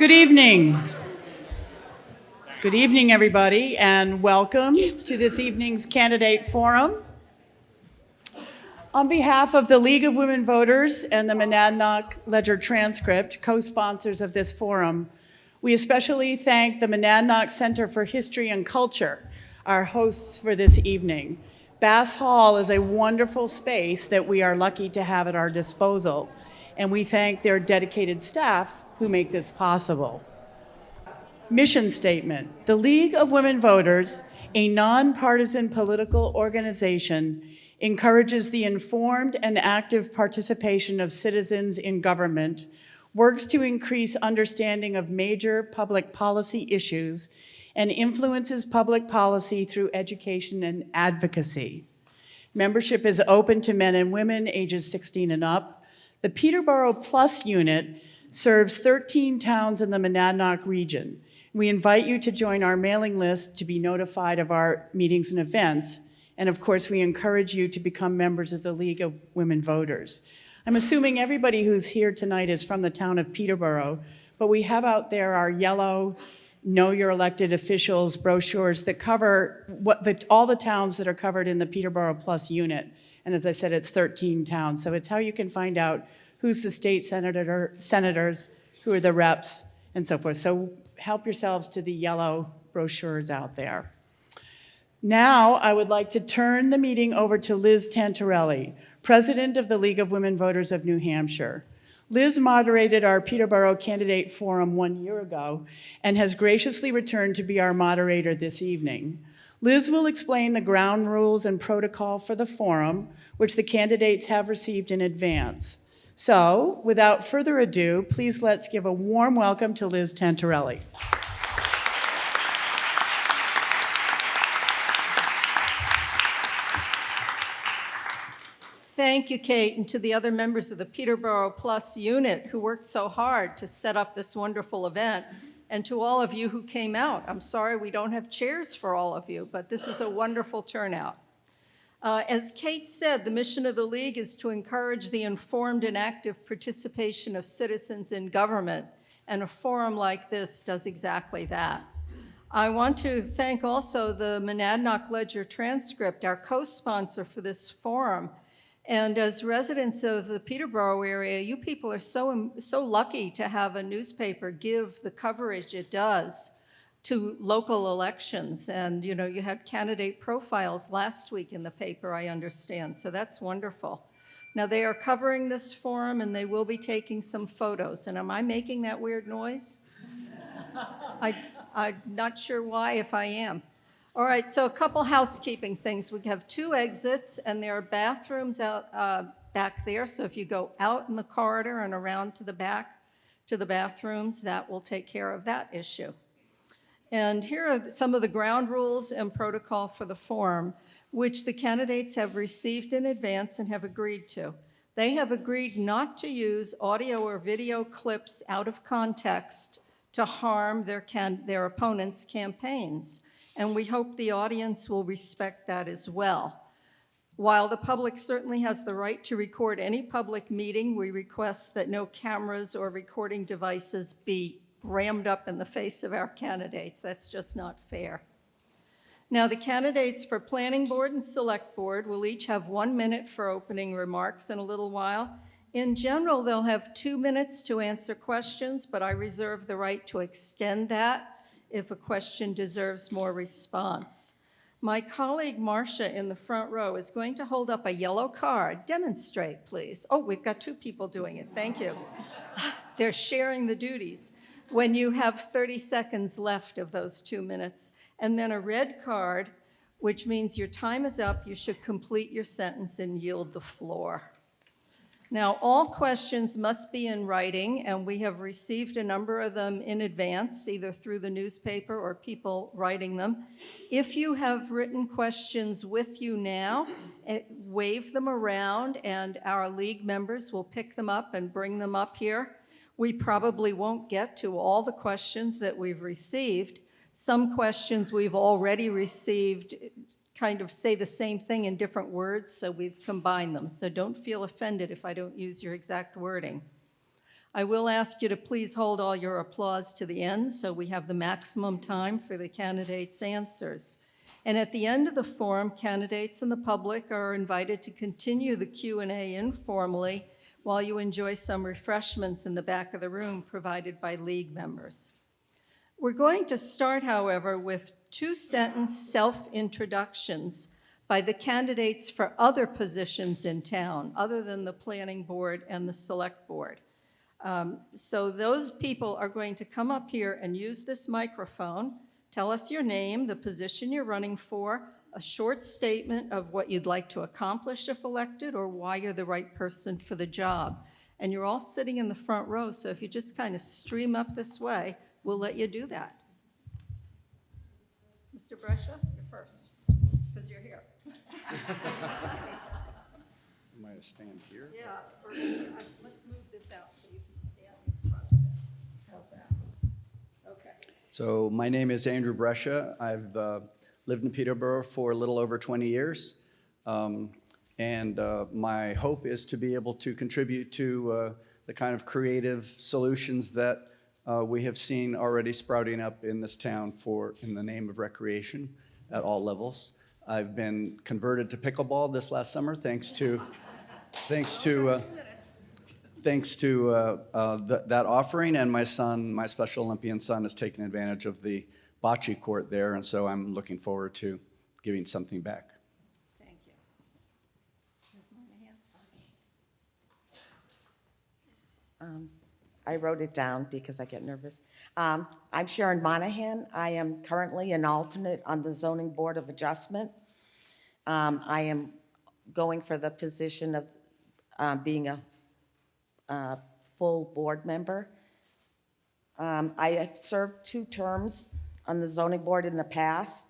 Good evening. Good evening, everybody, and welcome to this evening's candidate forum. On behalf of the League of Women Voters and the Monadnock Ledger-Transcript, co-sponsors of this forum, we especially thank the Monadnock Center for History and Culture, our hosts for this evening. Bass Hall is a wonderful space that we are lucky to have at our disposal, and we thank their dedicated staff who make this possible. Mission statement: the League of Women Voters, a nonpartisan political organization, encourages the informed and active participation of citizens in government, works to increase understanding of major public policy issues, and influences public policy through education and advocacy. Membership is open to men and women ages 16 and up. The Peterborough Plus unit serves 13 towns in the Monadnock region. We invite you to join our mailing list to be notified of our meetings and events. And of course, we encourage you to become members of the League of Women Voters. I'm assuming everybody who's here tonight is from the town of Peterborough, but we have out there our yellow Know Your Elected Officials brochures that cover all the towns that are covered in the Peterborough Plus unit. And as I said, it's 13 towns. So it's how you can find out who's the state senators, who are the reps, and so forth. So help yourselves to the yellow brochures out there. Now, I would like to turn the meeting over to Liz Torelli, President of the League of Women Voters of New Hampshire. Liz moderated our Peterborough Candidate Forum 1 year ago and has graciously returned to be our moderator this evening. Liz will explain the ground rules and protocol for the forum, which the candidates have received in advance. So, without further ado, please let's give a warm welcome to Liz Torelli. Thank you, Kate, and to the other members of the Peterborough Plus unit who worked so hard to set up this wonderful event, and to all of you who came out. I'm sorry we don't have chairs for all of you, but this is a wonderful turnout. As Kate said, the mission of the League is to encourage the informed and active participation of citizens in government, and a forum like this does exactly that. I want to thank also the Monadnock Ledger-Transcript, our co-sponsor for this forum. And as residents of the Peterborough area, you people are so lucky to have a newspaper give the coverage it does to local elections. And you had candidate profiles last week in the paper, I understand, so that's wonderful. Now they are covering this forum and they will be taking some photos. And am I making that weird noise? I'm not sure why, if I am. All right, so a couple housekeeping things. We have 2 exits and there are bathrooms out back there. So if you go out in the corridor and around to the back to the bathrooms, that will take care of that issue. And here are some of the ground rules and protocol for the forum, which the candidates have received in advance and have agreed to. They have agreed not to use audio or video clips out of context to harm their opponents' campaigns. And we hope the audience will respect that as well. While the public certainly has the right to record any public meeting, we request that no cameras or recording devices be rammed up in the face of our candidates. That's just not fair. Now, the candidates for Planning Board and Select Board will each have 1 minute for opening remarks in a little while. In general, they'll have 2 minutes to answer questions, but I reserve the right to extend that if a question deserves more response. My colleague Marcia in the front row is going to hold up a yellow card. Demonstrate, please. Oh, we've got 2 people doing it. Thank you. They're sharing the duties. When you have 30 seconds left of those 2 minutes, and then a red card, which means your time is up, you should complete your sentence and yield the floor. Now, all questions must be in writing, and we have received a number of them in advance, either through the newspaper or people writing them. If you have written questions with you now, wave them around, and our League members will pick them up and bring them up here. We probably won't get to all the questions that we've received. Some questions we've already received kind of say the same thing in different words, so we've combined them. So don't feel offended if I don't use your exact wording. I will ask you to please hold all your applause to the end so we have the maximum time for the candidates' answers. And at the end of the forum, candidates and the public are invited to continue the Q&A informally while you enjoy some refreshments in the back of the room provided by league members. We're going to start, however, with 2-sentence self-introductions by the candidates for other positions in town, other than the planning board and the select board. So those people are going to come up here and use this microphone, tell us your name, the position you're running for, a short statement of what you'd like to accomplish if elected, or why you're the right person for the job. And you're all sitting in the front row, so if you just kind of stream up this way, we'll let you do that. Mr. Brescia, you're first, because you're here. Might have stand here. Yeah, or let's move this out so you can stand in front of it. How's that? Okay. So my name is Andrew Brescia. I've lived in Peterborough for a little over 20 years. My hope is to be able to contribute to the kind of creative solutions that we have seen already sprouting up in this town in the name of recreation at all levels. I've been converted to pickleball this last summer thanks to that offering, and my son, my Special Olympian son, has taken advantage of the bocce court there, and so I'm looking forward to giving something back. Thank you. Ms. Monahan? I wrote it down because I get nervous. I'm Sharon Monahan. I am currently an alternate on the Zoning Board of Adjustment. I am going for the position of being a full board member. I have served 2 terms on the zoning board in the past.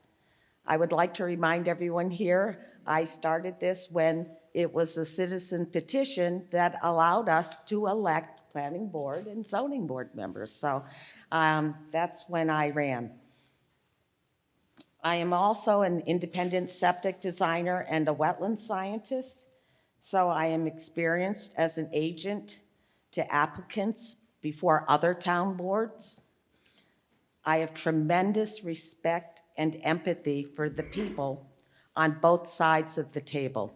I would like to remind everyone here, I started this when it was a citizen petition that allowed us to elect planning board and zoning board members. So that's when I ran. I am also an independent septic designer and a wetland scientist. So I am experienced as an agent to applicants before other town boards. I have tremendous respect and empathy for the people on both sides of the table.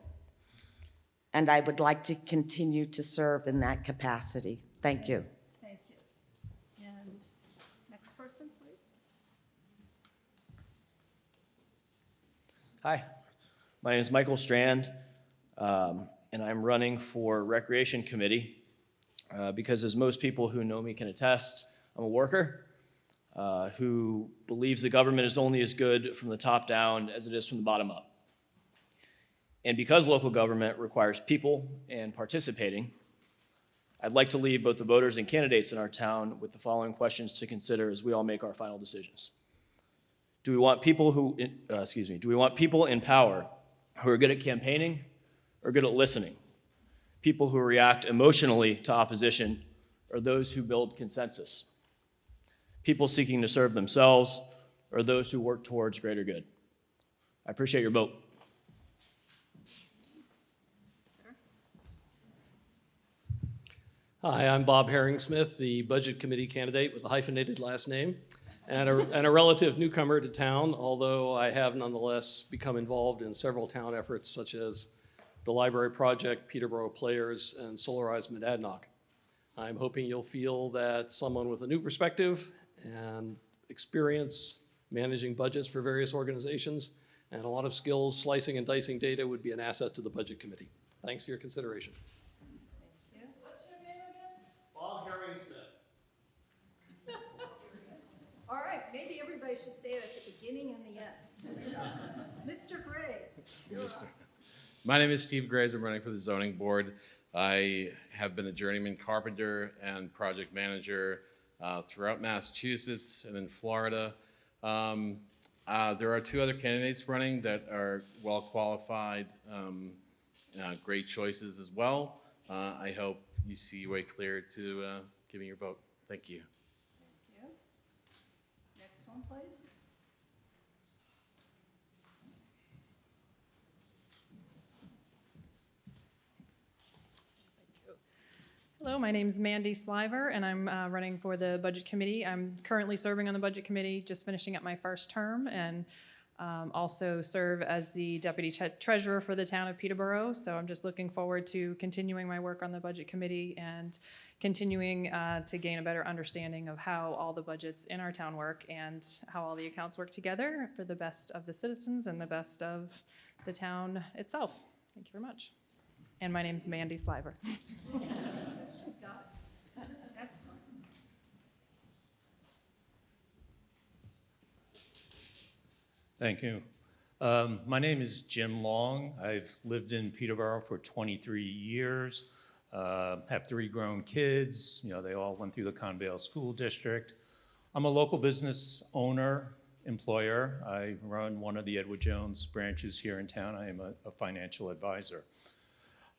And I would like to continue to serve in that capacity. Thank you. Thank you. And next person, please. Hi, my name is Michael Strand, and I'm running for Recreation Committee because, as most people who know me can attest, I'm a worker who believes the government is only as good from the top down as it is from the bottom up. And because local government requires people and participating, I'd like to leave both the voters and candidates in our town with the following questions to consider as we all make our final decisions. Do we want people in power who are good at campaigning or good at listening? People who react emotionally to opposition or those who build consensus? People seeking to serve themselves or those who work towards greater good? I appreciate your vote. Hi, I'm Bob Herring-Smith, the Budget Committee candidate with a hyphenated last name, and a relative newcomer to town, although I have nonetheless become involved in several town efforts such as the Library Project, Peterborough Players, and Solarize Monadnock. I'm hoping you'll feel that someone with a new perspective and experience managing budgets for various organizations and a lot of skills slicing and dicing data would be an asset to the Budget Committee. Thanks for your consideration. All right, maybe everybody should say it at the beginning and the end. Mr. Graves. My name is Steve Graves. I'm running for the zoning board. I have been a journeyman carpenter and project manager throughout Massachusetts and in Florida. There are 2 other candidates running that are well qualified, great choices as well. I hope you see your way clear to giving your vote. Thank you. Thank you. Next one, please. Hello, my name is Mandy Sliver, and I'm running for the Budget Committee. I'm currently serving on the Budget Committee, just finishing up my first term, and also serve as the Deputy Treasurer for the town of Peterborough. So I'm just looking forward to continuing my work on the Budget Committee and continuing to gain a better understanding of how all the budgets in our town work and how all the accounts work together for the best of the citizens and the best of the town itself. Thank you very much. And my name is Mandy Sliver. Thank you. My name is Jim Long. I've lived in Peterborough for 23 years, have 3 grown kids. You know, they all went through the Convale School District. I'm a local business owner, employer. I run one of the Edward Jones branches here in town. I am a financial advisor.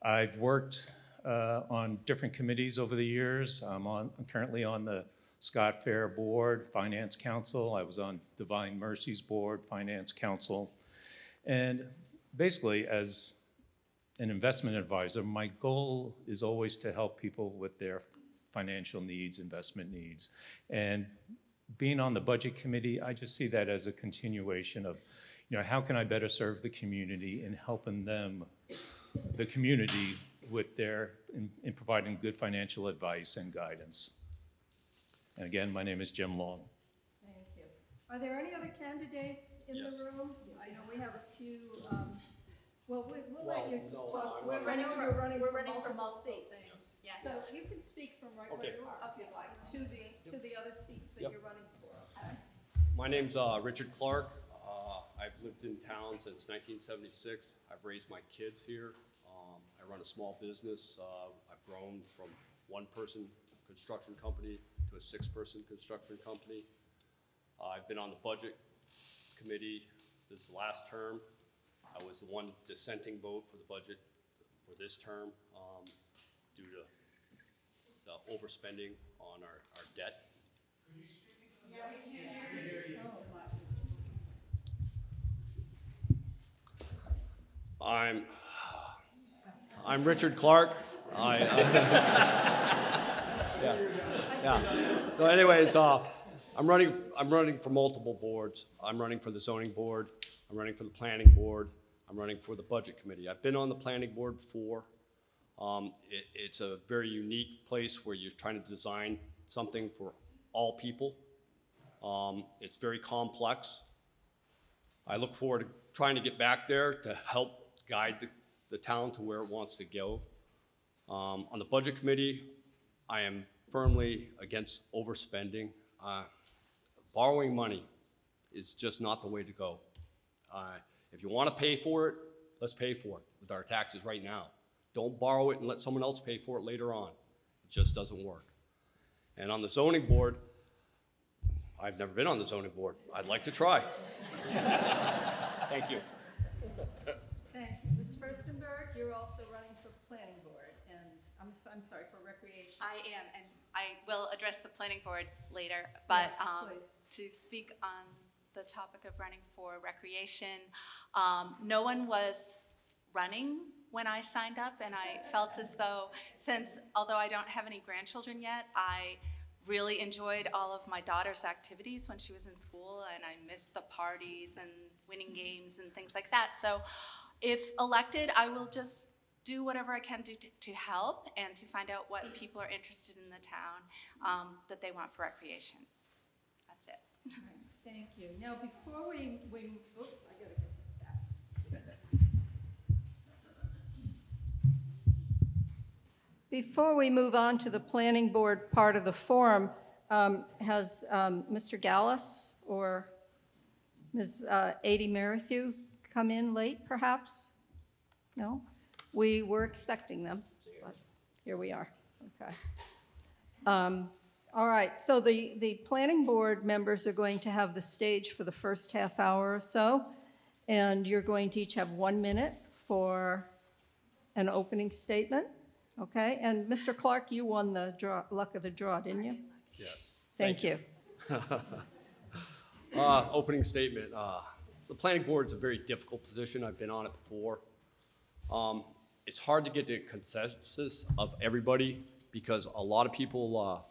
I've worked on different committees over the years. I'm currently on the Scott Fair Board, Finance Council. I was on Divine Mercies Board, Finance Council. And basically, as an investment advisor, my goal is always to help people with their financial needs, investment needs. And being on the Budget Committee, I just see that as a continuation of, you know, how can I better serve the community in helping them, the community, with their, in providing good financial advice and guidance. And again, my name is Jim Long. Thank you. Are there any other candidates in Yes. the room? I know we have a few, well, we'll let you talk. We're running for multiple seats. Yes. So you can speak from right where you are, if you like, to the other seats that you're running for. Okay. My name's Richard Clark. I've lived in town since 1976. I've raised my kids here. I run a small business. I've grown from one-person construction company to a 6-person construction company. I've been on the Budget Committee this last term. I was the one dissenting vote for the budget for this term due to the overspending on our debt. I'm Richard Clark. Yeah. So anyways, I'm running for multiple boards. I'm running for the zoning board. I'm running for the planning board. I'm running for the budget committee. I've been on the planning board before. It's a very unique place where you're trying to design something for all people. It's very complex. I look forward to trying to get back there to help guide the town to where it wants to go. On the budget committee, I am firmly against overspending. Borrowing money is just not the way to go. If you want to pay for it, let's pay for it with our taxes right now. Don't borrow it and let someone else pay for it later on. It just doesn't work. And on the zoning board, I've never been on the zoning board. I'd like to try. Thank you. Thank you. Ms. Furstenberg, you're also running for planning board, and I'm sorry, for recreation. I am, and I will address the planning board later, but Yes, to speak on the topic of running for recreation, no one was running when I signed up, and I felt as though, although I don't have any grandchildren yet, I really enjoyed all of my daughter's activities when she was in school, and I missed the parties and winning games and things like that. So if elected, I will just do whatever I can do to help and to find out what people are interested in the town that they want for recreation. That's it. All right, thank you. Now, before we oops, I gotta get this back. Before we move on to the planning board part of the forum, has Mr. Gallus or Ms. Adie Merrithew come in late, perhaps? No? We were expecting them, but here we are. Okay. All right, so the planning board members are going to have the stage for the first half hour or so, and you're going to each have 1 minute for an opening statement, okay? And Mr. Clark, you won the luck of the draw, didn't you? Yes. Thank you. Opening statement. The planning board is a very difficult position. I've been on it before. It's hard to get to a consensus of everybody because a lot of people,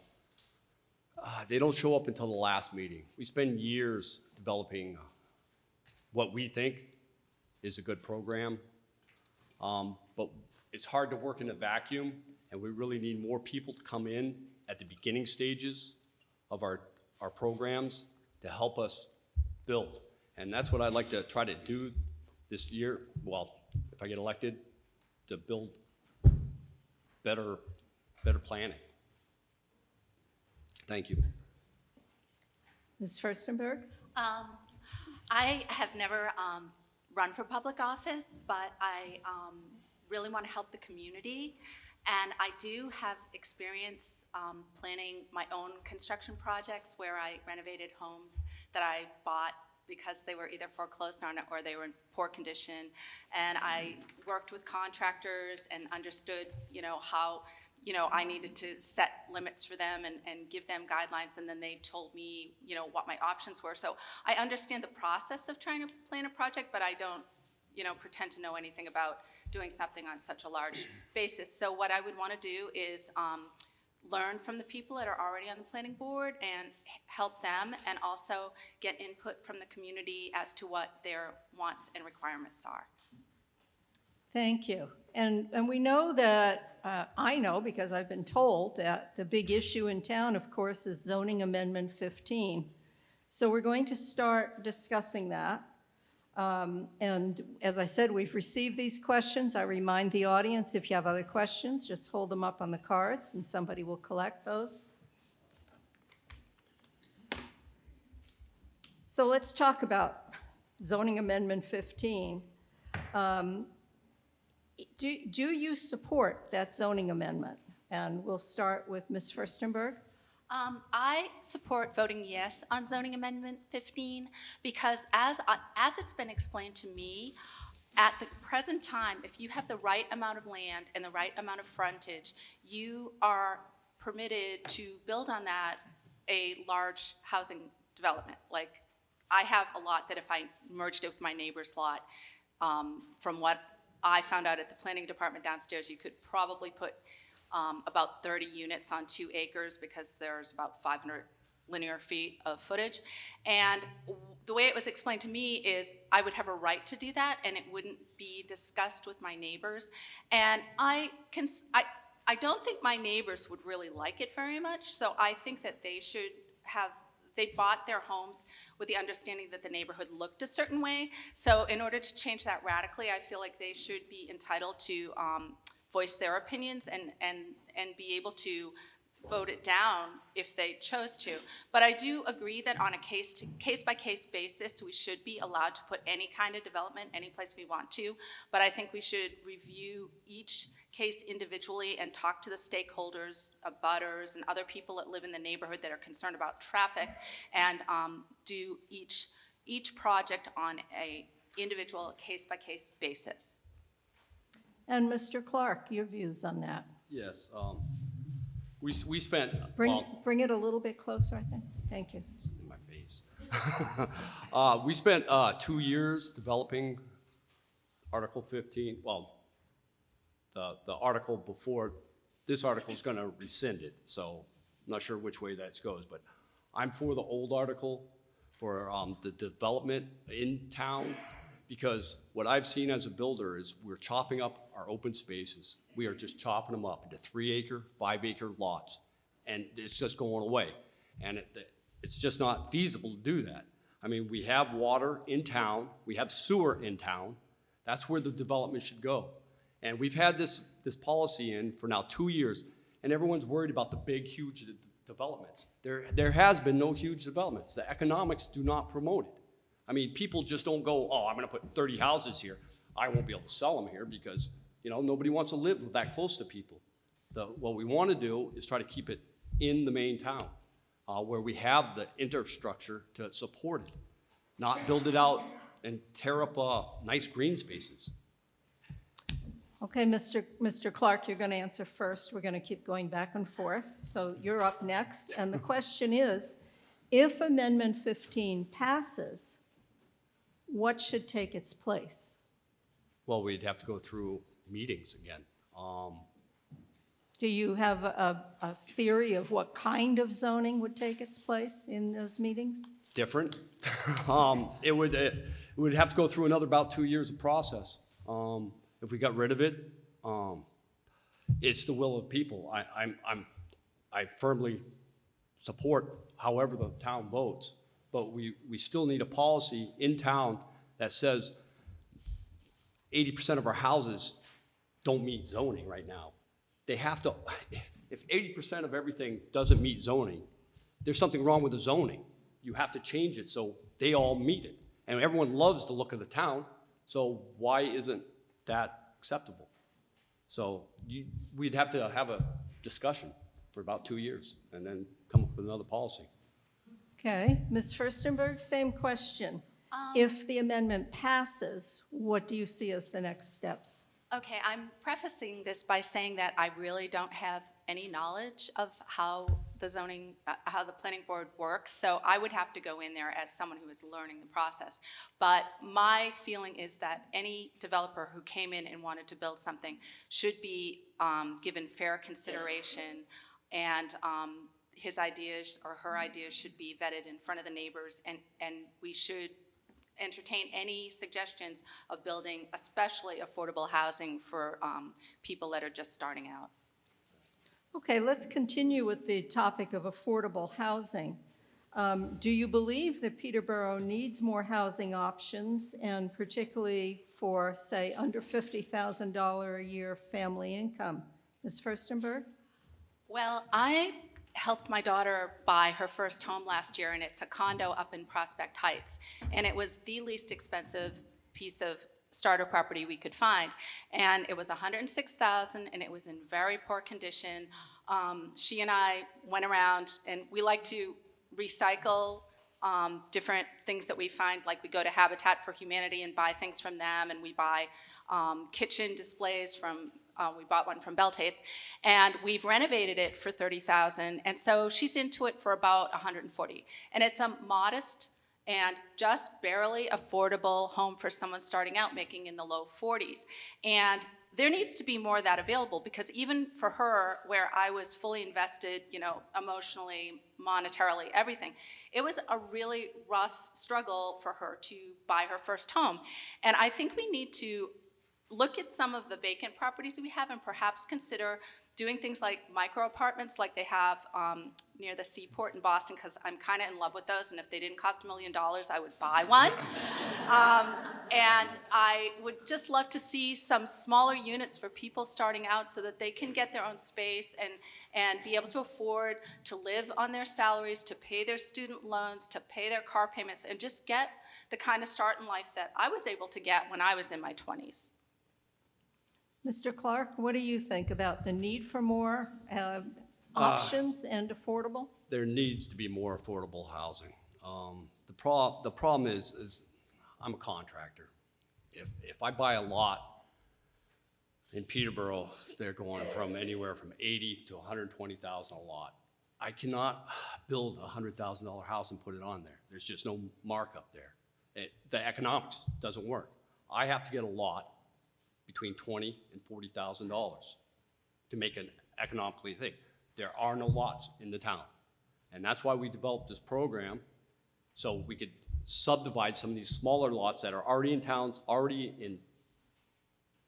they don't show up until the last meeting. We spend years developing what we think is a good program, but it's hard to work in a vacuum, and we really need more people to come in at the beginning stages of our programs to help us build. And that's what I'd like to try to do this year, well, if I get elected, to build better planning. Thank you. Ms. Furstenberg? I have never run for public office, but I really want to help the community. And I do have experience planning my own construction projects where I renovated homes that I bought because they were either foreclosed on or they were in poor condition. And I worked with contractors and understood, how, I needed to set limits for them and give them guidelines, and then they told me, what my options were. So I understand the process of trying to plan a project, but I don't, pretend to know anything about doing something on such a large basis. So what I would want to do is learn from the people that are already on the planning board and help them, and also get input from the community as to what their wants and requirements are. Thank you. And we know that, I know because I've been told that the big issue in town, of course, is zoning amendment 15. So we're going to start discussing that. And as I said, we've received these questions. I remind the audience, if you have other questions, just hold them up on the cards and somebody will collect those. So let's talk about zoning amendment 15. Do you support that zoning amendment? And we'll start with Ms. Furstenberg. I support voting yes on zoning amendment 15 because as it's been explained to me, at the present time, if you have the right amount of land and the right amount of frontage, you are permitted to build on that a large housing development. Like, I have a lot that if I merged it with my neighbor's lot, from what I found out at the planning department downstairs, you could probably put about 30 units on 2 acres because there's about 500 linear feet of footage. And the way it was explained to me is I would have a right to do that and it wouldn't be discussed with my neighbors. And I don't think my neighbors would really like it very much, so I think that they bought their homes with the understanding that the neighborhood looked a certain way. So in order to change that radically, I feel like they should be entitled to voice their opinions and be able to vote it down if they chose to. But I do agree that on a case-by-case basis, we should be allowed to put any kind of development any place we want to. But I think we should review each case individually and talk to the stakeholders, abutters, and other people that live in the neighborhood that are concerned about traffic, and do each project on a individual case-by-case basis. And Mr. Clark, your views on that? Yes, we spent, Bring it a little bit closer, I think. Thank you. in my face. We spent 2 years developing Article 15, well, the article before, this article is gonna rescind it, so I'm not sure which way that goes, but I'm for the old article for the development in town, because what I've seen as a builder is we're chopping up our open spaces. We are just chopping them up into 3-acre, 5-acre lots, and it's just going away. And it's just not feasible to do that. I mean, we have water in town, we have sewer in town. That's where the development should go. And we've had this policy in for now 2 years, and everyone's worried about the big, huge developments. There has been no huge developments. The economics do not promote it. I mean, people just don't go, oh, I'm gonna put 30 houses here. I won't be able to sell them here because, nobody wants to live that close to people. What we wanna do is try to keep it in the main town, where we have the infrastructure to support it, not build it out and tear up nice green spaces. Okay, Mr. Clark, you're going to answer first. We're going to keep going back and forth. So you're up next. And the question is, if Amendment 15 passes, what should take its place? Well, we'd have to go through meetings again. Do you have a theory of what kind of zoning would take its place in those meetings? Different. It would have to go through another about 2 years of process. If we got rid of it, it's the will of people. I firmly support however the town votes, but we still need a policy in town that says 80% of our houses don't meet zoning right now. They have to, if 80% of everything doesn't meet zoning, there's something wrong with the zoning. You have to change it so they all meet it. And everyone loves the look of the town, so why isn't that acceptable? So we'd have to have a discussion for about 2 years and then come up with another policy. Okay, Ms. Furstenberg, same question. If the amendment passes, what do you see as the next steps? Okay, I'm prefacing this by saying that I really don't have any knowledge of how the zoning, how the planning board works, so I would have to go in there as someone who is learning the process. But my feeling is that any developer who came in and wanted to build something should be given fair consideration, and his ideas or her ideas should be vetted in front of the neighbors, and we should entertain any suggestions of building especially affordable housing for people that are just starting out. Okay, let's continue with the topic of affordable housing. Do you believe that Peterborough needs more housing options, and particularly for, say, under $50,000 a year family income? Ms. Furstenberg? Well, I helped my daughter buy her first home last year, and it's a condo up in Prospect Heights. And it was the least expensive piece of starter property we could find. And it was $106,000, and it was in very poor condition. She and I went around, and we like to recycle different things that we find, like we go to Habitat for Humanity and buy things from them, and we buy kitchen displays from we bought one from Beltates, and we've renovated it for $30,000, and so she's into it for about $140,000. And it's a modest and just barely affordable home for someone starting out, making in the low 40s. And there needs to be more of that available, because even for her, where I was fully invested, you know, emotionally, monetarily, everything, it was a really rough struggle for her to buy her first home. And I think we need to look at some of the vacant properties we have and perhaps consider doing things like micro apartments like they have near the seaport in Boston, because I'm kind of in love with those, and if they didn't cost $1 million, I would buy one. And I would just love to see some smaller units for people starting out so that they can get their own space and be able to afford to live on their salaries, to pay their student loans, to pay their car payments, and just get the kind of start in life that I was able to get when I was in my 20s. Mr. Clark, what do you think about the need for more options and affordable? There needs to be more affordable housing. The problem is I'm a contractor. If I buy a lot in Peterborough, they're going from anywhere from $80,000 to $120,000 a lot. I cannot build a $100,000 house and put it on there. There's just no markup there. The economics doesn't work. I have to get a lot between $20,000 and $40,000 to make an economically thing. There are no lots in the town. And that's why we developed this program, so we could subdivide some of these smaller lots that are already in towns, already in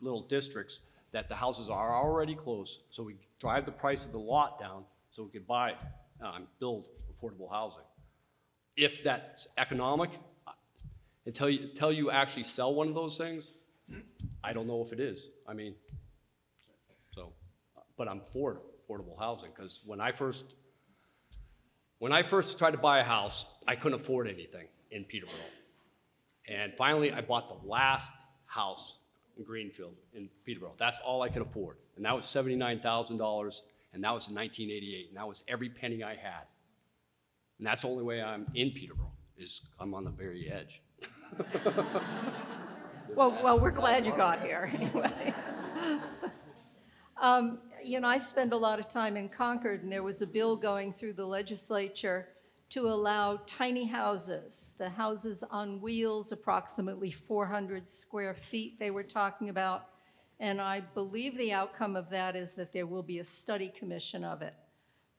little districts, that the houses are already close, so we drive the price of the lot down so we could buy, build affordable housing. If that's economic, until you actually sell one of those things, I don't know if it is. I mean, so, but I'm for affordable housing, because when I first tried to buy a house, I couldn't afford anything in Peterborough. And finally, I bought the last house in Greenfield in Peterborough. That's all I could afford. And that was $79,000, and that was in 1988, and that was every penny I had. And that's the only way I'm in Peterborough, is I'm on the very edge. Well, we're glad you got here anyway. You know, I spend a lot of time in Concord, and there was a bill going through the legislature to allow tiny houses, the houses on wheels, approximately 400 square feet they were talking about, And I believe the outcome of that is that there will be a study commission of it.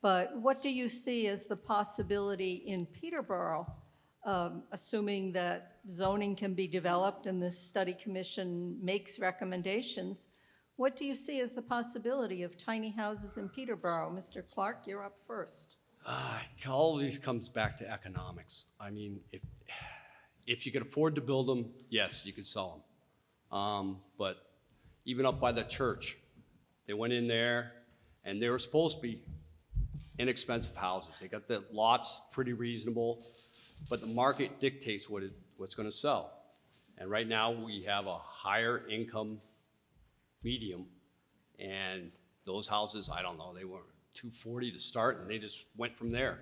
But what do you see as the possibility in Peterborough, assuming that zoning can be developed and this study commission makes recommendations? What do you see as the possibility of tiny houses in Peterborough? Mr. Clark, you're up first. All of these comes back to economics. I mean, if you could afford to build them, yes, you could sell them. But even up by the church, they went in there and they were supposed to be inexpensive houses. They got the lots pretty reasonable, but the market dictates what's going to sell. And right now we have a higher income medium, and those houses, I don't know, they were $240 to start, and they just went from there.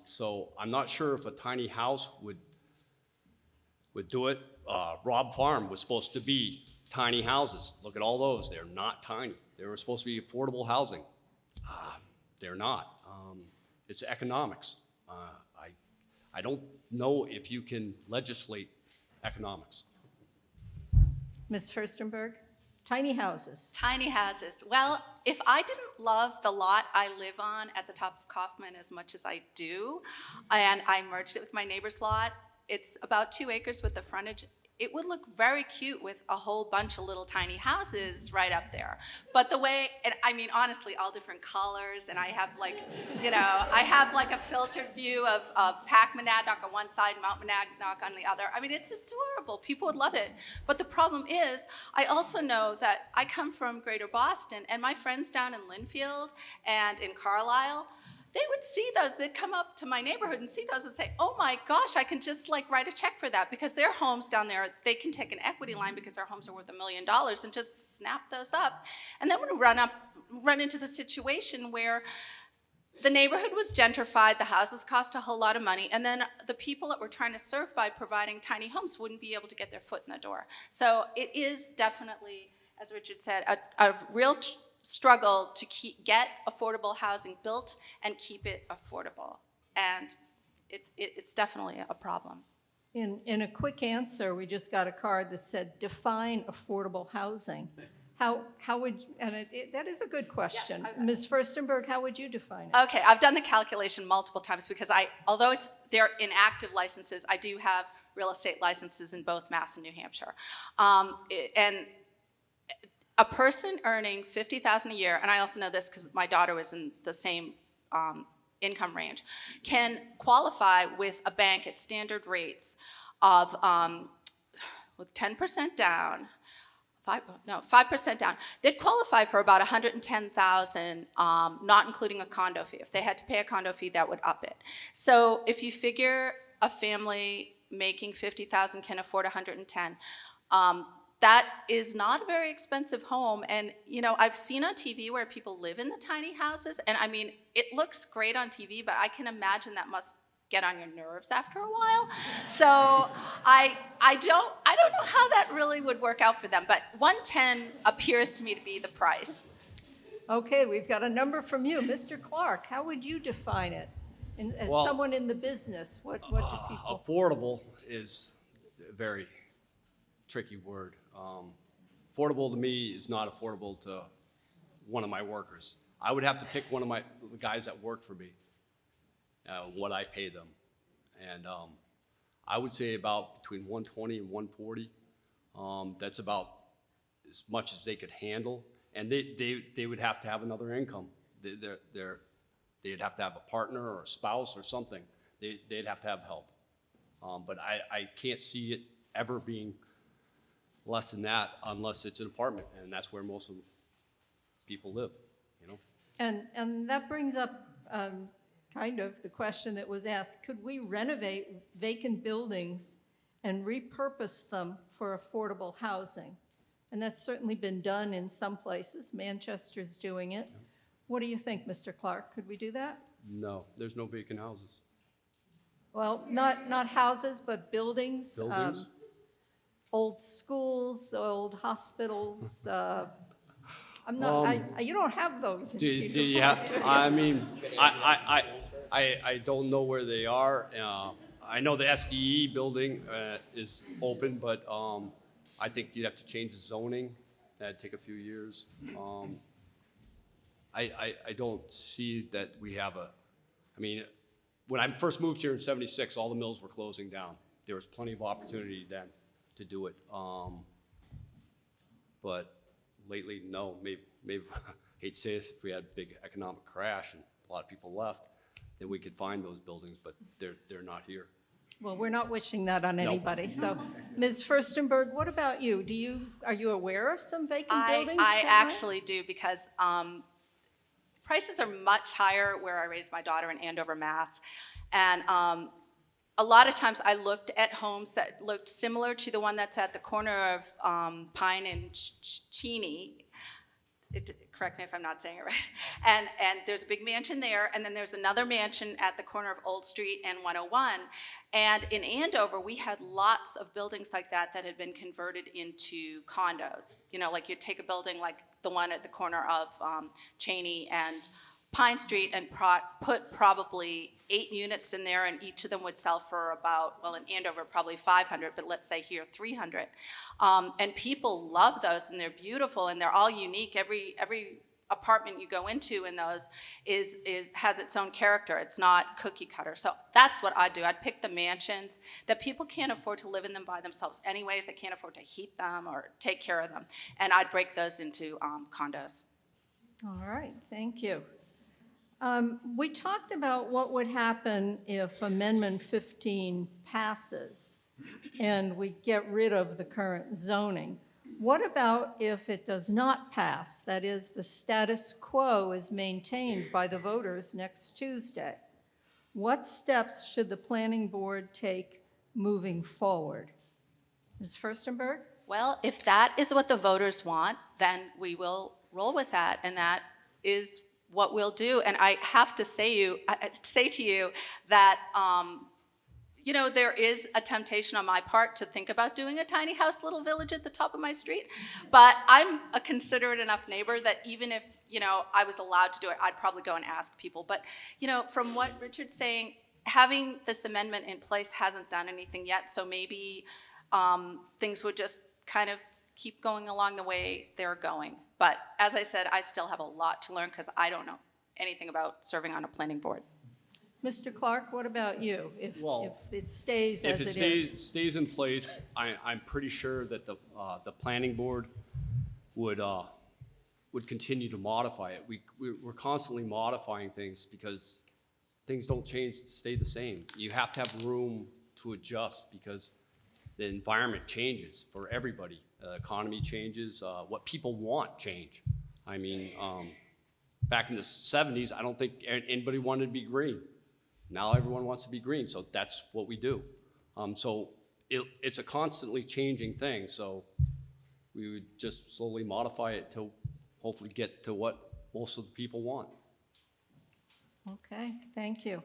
So I'm not sure if a tiny house would do it. Robb Farm was supposed to be tiny houses. Look at all those. They're not tiny. They were supposed to be affordable housing. They're not. It's economics. I don't know if you can legislate economics. Ms. Furstenberg, tiny houses. Tiny houses. Well, if I didn't love the lot I live on at the top of Kaufman as much as I do, and I merged it with my neighbor's lot, it's about 2 acres with the frontage. It would look very cute with a whole bunch of little tiny houses right up there. But the way, and I mean, honestly, all different colors, and I have like, I have like a filtered view of Pack Monadnock on one side, Mount Monadnock on the other. I mean, it's adorable. People would love it. But the problem is, I also know that I come from Greater Boston, and my friends down in Linfield and in Carlisle, they would see those. They'd come up to my neighborhood and see those and say, oh my gosh, I can just like write a check for that, because their homes down there, they can take an equity line because their homes are worth $1 million and just snap those up. And then we run into the situation where the neighborhood was gentrified, the houses cost a whole lot of money, and then the people that we're trying to serve by providing tiny homes wouldn't be able to get their foot in the door. So it is definitely, as Richard said, a real struggle to get affordable housing built and keep it affordable. And it's definitely a problem. In a quick answer, we just got a card that said, define affordable housing. How would, and that is a good question. Yeah, Ms. Furstenberg, how would you define it? Okay, I've done the calculation multiple times because although they're inactive licenses, I do have real estate licenses in both Mass and New Hampshire. And a person earning $50,000 a year, and I also know this because my daughter was in the same income range, can qualify with a bank at standard rates of with 10% down. 5% down. They'd qualify for about $110,000, not including a condo fee. If they had to pay a condo fee, that would up it. So if you figure a family making $50,000 can afford $110,000, that is not a very expensive home. And I've seen on TV where people live in the tiny houses, and I mean, it looks great on TV, but I can imagine that must get on your nerves after a while. So I don't know how that really would work out for them, but $110,000 appears to me to be the price. Okay, we've got a number from you. Mr. Clark, how would you define it? As Well, someone in the business, what do people? Affordable is a very tricky word. Affordable to me is not affordable to one of my workers. I would have to pick one of the guys that work for me, what I pay them. And I would say about between $120,000 and $140,000. That's about as much as they could handle. And they would have to have another income. They'd have to have a partner or a spouse or something. They'd have to have help. But I can't see it ever being less than that unless it's an apartment, and that's where most of the people live, And that brings up kind of the question that was asked, could we renovate vacant buildings and repurpose them for affordable housing? And that's certainly been done in some places. Manchester's doing it. What do you think, Mr. Clark? Could we do that? No, there's no vacant houses. Well, not houses, but buildings. Buildings? Old schools, old hospitals. I'm not. You don't have those in Do Peterborough. you have to? I mean, I don't know where they are. I know the SDE building is open, but I think you'd have to change the zoning, That'd take a few years. I don't see that we have I mean, when I first moved here in '76, all the mills were closing down. There was plenty of opportunity then to do it. But lately, no, maybe hate to say this, if we had a big economic crash and a lot of people left, then we could find those buildings, but they're not here. Well, we're not wishing that on No. anybody. So, Ms. Furstenberg, what about you? Are you aware of some vacant buildings? I that might- actually do, because prices are much higher where I raised my daughter in Andover, Mass. And a lot of times I looked at homes that looked similar to the one that's at the corner of Pine and Cheney. Correct me if I'm not saying it right. And there's a big mansion there, and then there's another mansion at the corner of Old Street and 101. And in Andover, we had lots of buildings like that that had been converted into condos. You know, like you'd take a building like the one at the corner of Cheney and Pine Street and put probably 8 units in there, and each of them would sell for about, well, in Andover, probably 500, but let's say here 300. And people love those, and they're beautiful, and they're all unique. Every apartment you go into in those has its own character. It's not cookie cutter. So that's what I'd do. I'd pick the mansions that people can't afford to live in them by themselves anyways. They can't afford to heat them or take care of them. And I'd break those into condos. All right, thank you. We talked about what would happen if Amendment 15 passes and we get rid of the current zoning. What about if it does not pass? That is, the status quo is maintained by the voters next Tuesday. What steps should the planning board take moving forward? Ms. Furstenberg? Well, if that is what the voters want, then we will roll with that, and that is what we'll do. And I have to say to you that you know, there is a temptation on my part to think about doing a tiny house, little village at the top of my street. But I'm a considerate enough neighbor that even if, you know, I was allowed to do it, I'd probably go and ask people. But, you know, from what Richard's saying, having this amendment in place hasn't done anything yet. So maybe things would just kind of keep going along the way they're going. But as I said, I still have a lot to learn because I don't know anything about serving on a planning board. Mr. Clark, what about you? If it stays If as it it is? stays in place, I'm pretty sure that the planning board would continue to modify it. We're constantly modifying things because things don't change, stay the same. You have to have room to adjust because the environment changes for everybody. Economy changes, what people want change. I mean, back in the 70s, I don't think anybody wanted to be green. Now everyone wants to be green, so that's what we do. So it's a constantly changing thing, so we would just slowly modify it to hopefully get to what most of the people want. Okay, thank you.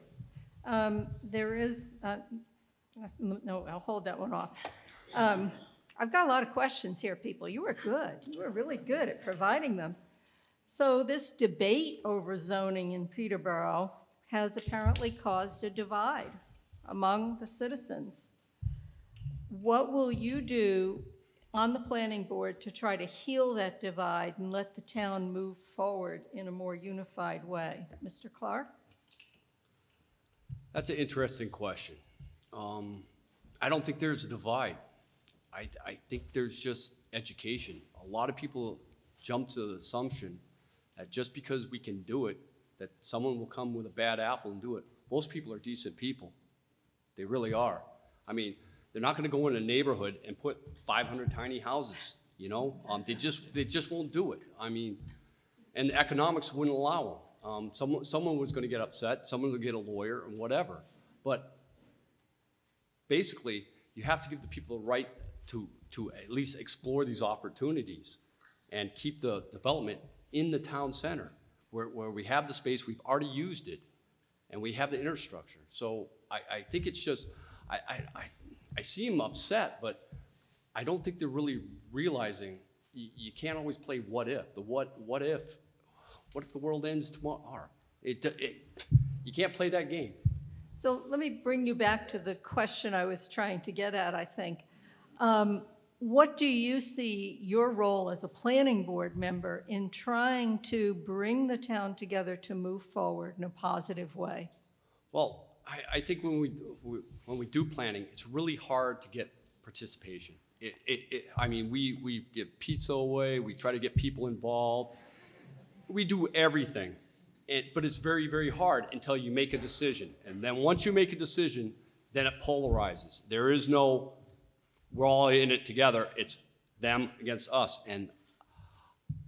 There is, no, I'll hold that one off. I've got a lot of questions here, people. You were good. You were really good at providing them. So this debate over zoning in Peterborough has apparently caused a divide among the citizens. What will you do on the planning board to try to heal that divide and let the town move forward in a more unified way? Mr. Clark? That's an interesting question. I don't think there's a divide. I think there's just education. A lot of people jump to the assumption that just because we can do it, that someone will come with a bad apple and do it. Most people are decent people. They really are. I mean, they're not gonna go in a neighborhood and put 500 tiny houses, you know? They just won't do it. I mean, and the economics wouldn't allow them. Someone was gonna get upset, someone would get a lawyer and whatever. But basically, you have to give the people the right to at least explore these opportunities and keep the development in the town center where we have the space, we've already used it, and we have the infrastructure. So I think it's just, I see them upset, but I don't think they're really realizing you can't always play what if. The what if the world ends tomorrow? You can't play that game. So let me bring you back to the question I was trying to get at, I think. What do you see your role as a planning board member in trying to bring the town together to move forward in a positive way? Well, I think when we do planning, it's really hard to get participation. I mean, we give pizza away, we try to get people involved. We do everything, but it's very, very hard until you make a decision. And then once you make a decision, then it polarizes. There is no, we're all in it together. It's them against us. And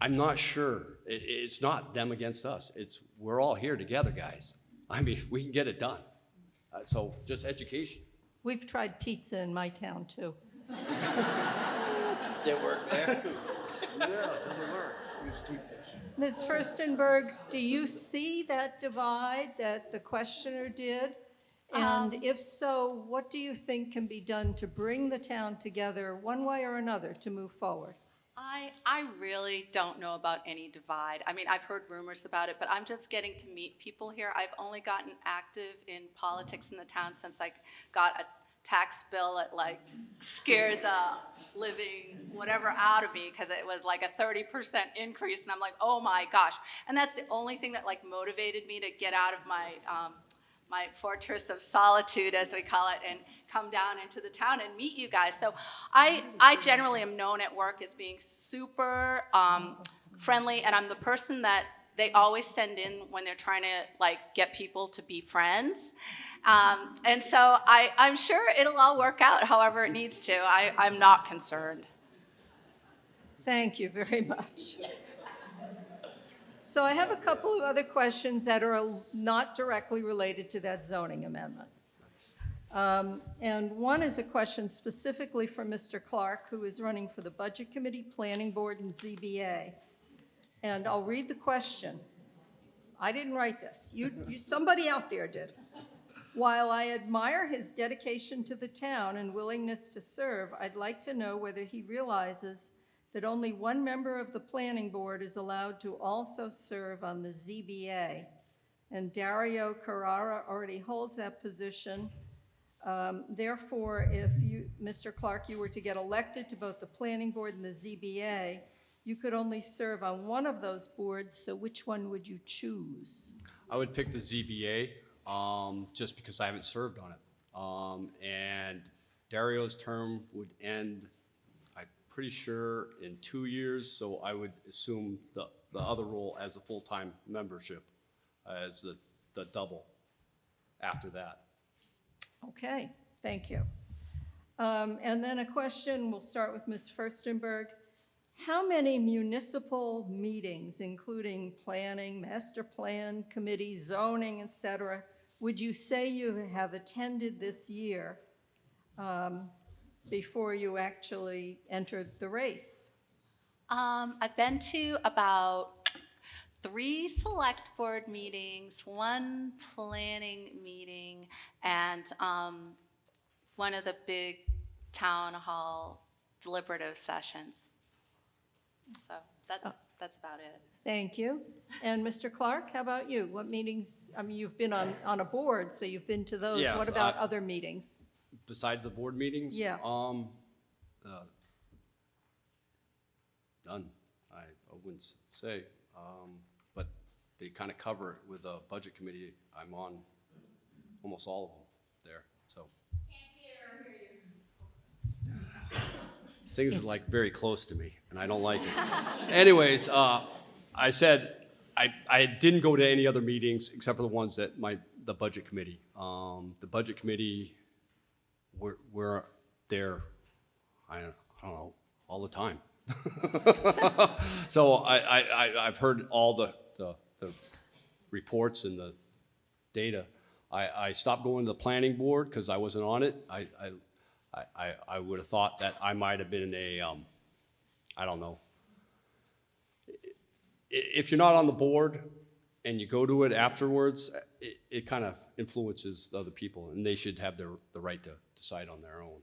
I'm not sure. It's not them against us. It's we're all here together, guys. I mean, we can get it done. So just education. We've tried pizza in my town, too. Didn't work there. No, it doesn't work. Ms. Furstenberg, do you see that divide that the questioner did? And if so, what do you think can be done to bring the town together one way or another to move forward? I really don't know about any divide. I mean, I've heard rumors about it, but I'm just getting to meet people here. I've only gotten active in politics in the town since I got a tax bill that like scared the living whatever out of me because it was like a 30% increase, and I'm like, oh my gosh. And that's the only thing that like motivated me to get out of my my fortress of solitude, as we call it, and come down into the town and meet you guys. So I generally am known at work as being super friendly, and I'm the person that they always send in when they're trying to like get people to be friends. And so I'm sure it'll all work out however it needs to. I'm not concerned. Thank you very much. So I have a couple of other questions that are not directly related to that zoning amendment. And one is a question specifically for Mr. Clark, who is running for the Budget Committee, Planning Board, and ZBA. And I'll read the question. I didn't write this. Somebody out there did. While I admire his dedication to the town and willingness to serve, I'd like to know whether he realizes that only one member of the planning board is allowed to also serve on the ZBA. And Dario Carrara already holds that position. Therefore, if you, Mr. Clark, you were to get elected to both the planning board and the ZBA, you could only serve on one of those boards, so which one would you choose? I would pick the ZBA just because I haven't served on it. And Dario's term would end, I'm pretty sure, in 2 years, so I would assume the other role as a full-time membership as the double after that. Okay, thank you. And then a question, we'll start with Ms. Furstenberg. How many municipal meetings, including planning, master plan, committee, zoning, et cetera, would you say you have attended this year before you actually entered the race? I've been to about 3 select board meetings, 1 planning meeting, and one of the big town hall deliberative sessions. So that's about it. Thank you. And Mr. Clark, how about you? What meetings, I mean, you've been on a board, so you've been to those. Yes, What about other meetings? Besides the board meetings? Yes. None, I wouldn't say. But they kind of cover it with the budget committee. I'm on almost all of them there, so. Things are like very close to me, and I don't like it. Anyways, I said I didn't go to any other meetings except for the ones that the budget committee. The budget committee, we're there, I don't know, all the time. So I've heard all the reports and the data. I stopped going to the planning board because I wasn't on it. I would have thought that I might have been I don't know. If you're not on the board and you go to it afterwards, it kind of influences the other people, and they should have the right to decide on their own.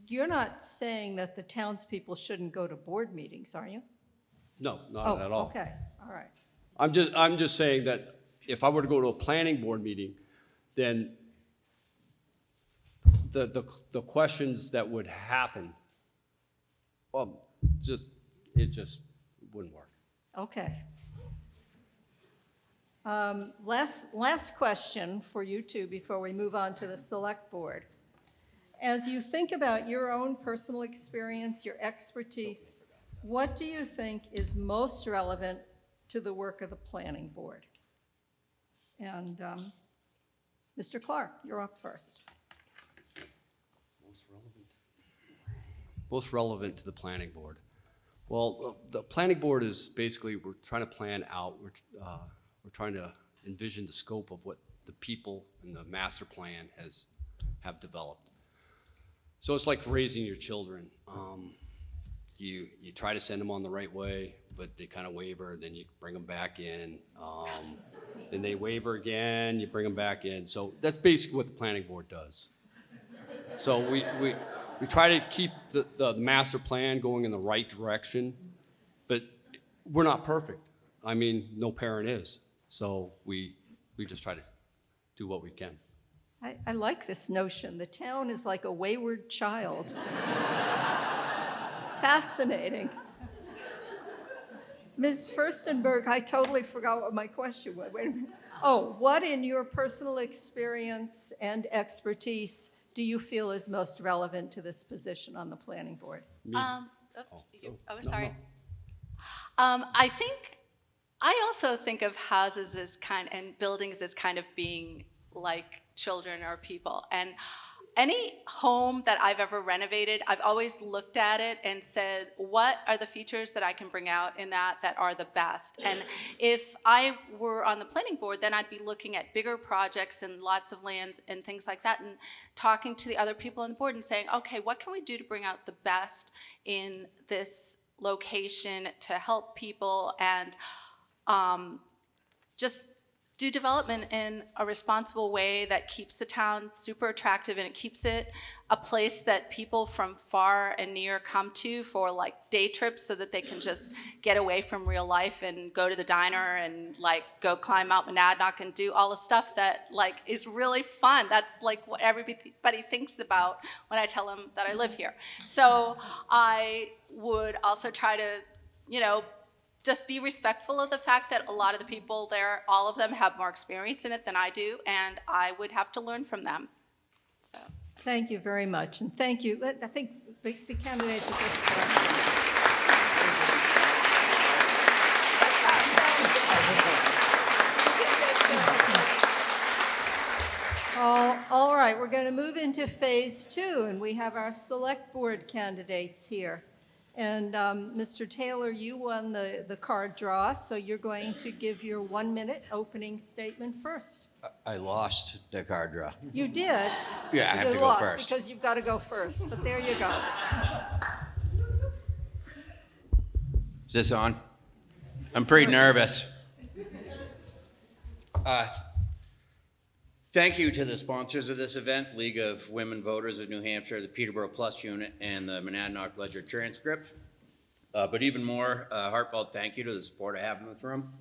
You're not saying that the townspeople shouldn't go to board meetings, are you? No, not at all. Okay, all right. I'm just saying that if I were to go to a planning board meeting, then the questions that would happen It just wouldn't work. Okay. Last question for you two before we move on to the select board. As you think about your own personal experience, your expertise, what do you think is most relevant to the work of the planning board? And Mr. Clark, you're up first. Most relevant to the planning board. Well, the planning board is basically, we're trying to plan out, we're trying to envision the scope of what the people in the master plan have developed. So it's like raising your children. You try to send them on the right way, but they kind of waver, then you bring them back in. Then they waver again, you bring them back in. So that's basically what the planning board does. So we try to keep the master plan going in the right direction, but we're not perfect. I mean, no parent is. So we just try to do what we can. I like this notion. The town is like a wayward child. Fascinating. Ms. Furstenberg, I totally forgot what my question was. Wait a minute. Oh, what in your personal experience and expertise do you feel is most relevant to this position on the planning board? Sorry. I also think of houses as and buildings as kind of being like children or people. And any home that I've ever renovated, I've always looked at it and said, what are the features that I can bring out in that are the best? And if I were on the planning board, then I'd be looking at bigger projects and lots of lands and things like that, and talking to the other people on the board and saying, okay, what can we do to bring out the best in this location to help people and just do development in a responsible way that keeps the town super attractive, and it keeps it a place that people from far and near come to for like day trips, so that they can just get away from real life and go to the diner and like go climb Mount Monadnock and do all the stuff that like is really fun. That's like what everybody thinks about when I tell them that I live here. So I would also try to, just be respectful of the fact that a lot of the people there, all of them have more experience in it than I do, and I would have to learn from them. So. Thank you very much, and thank you. I think the candidates at this point. All right, we're going to move into phase 2, and we have our select board candidates here. And Mr. Taylor, you won the card draw, so you're going to give your 1-minute opening statement first. I lost the card draw. You did? Yeah, I have to go first. Because you've got to go first, but there you go. Is this on? I'm pretty nervous. Thank you to the sponsors of this event, League of Women Voters of New Hampshire, the Peterborough Plus Unit, and the Monadnock Ledger-Transcript. But even more, heartfelt thank you to the support I have in this room.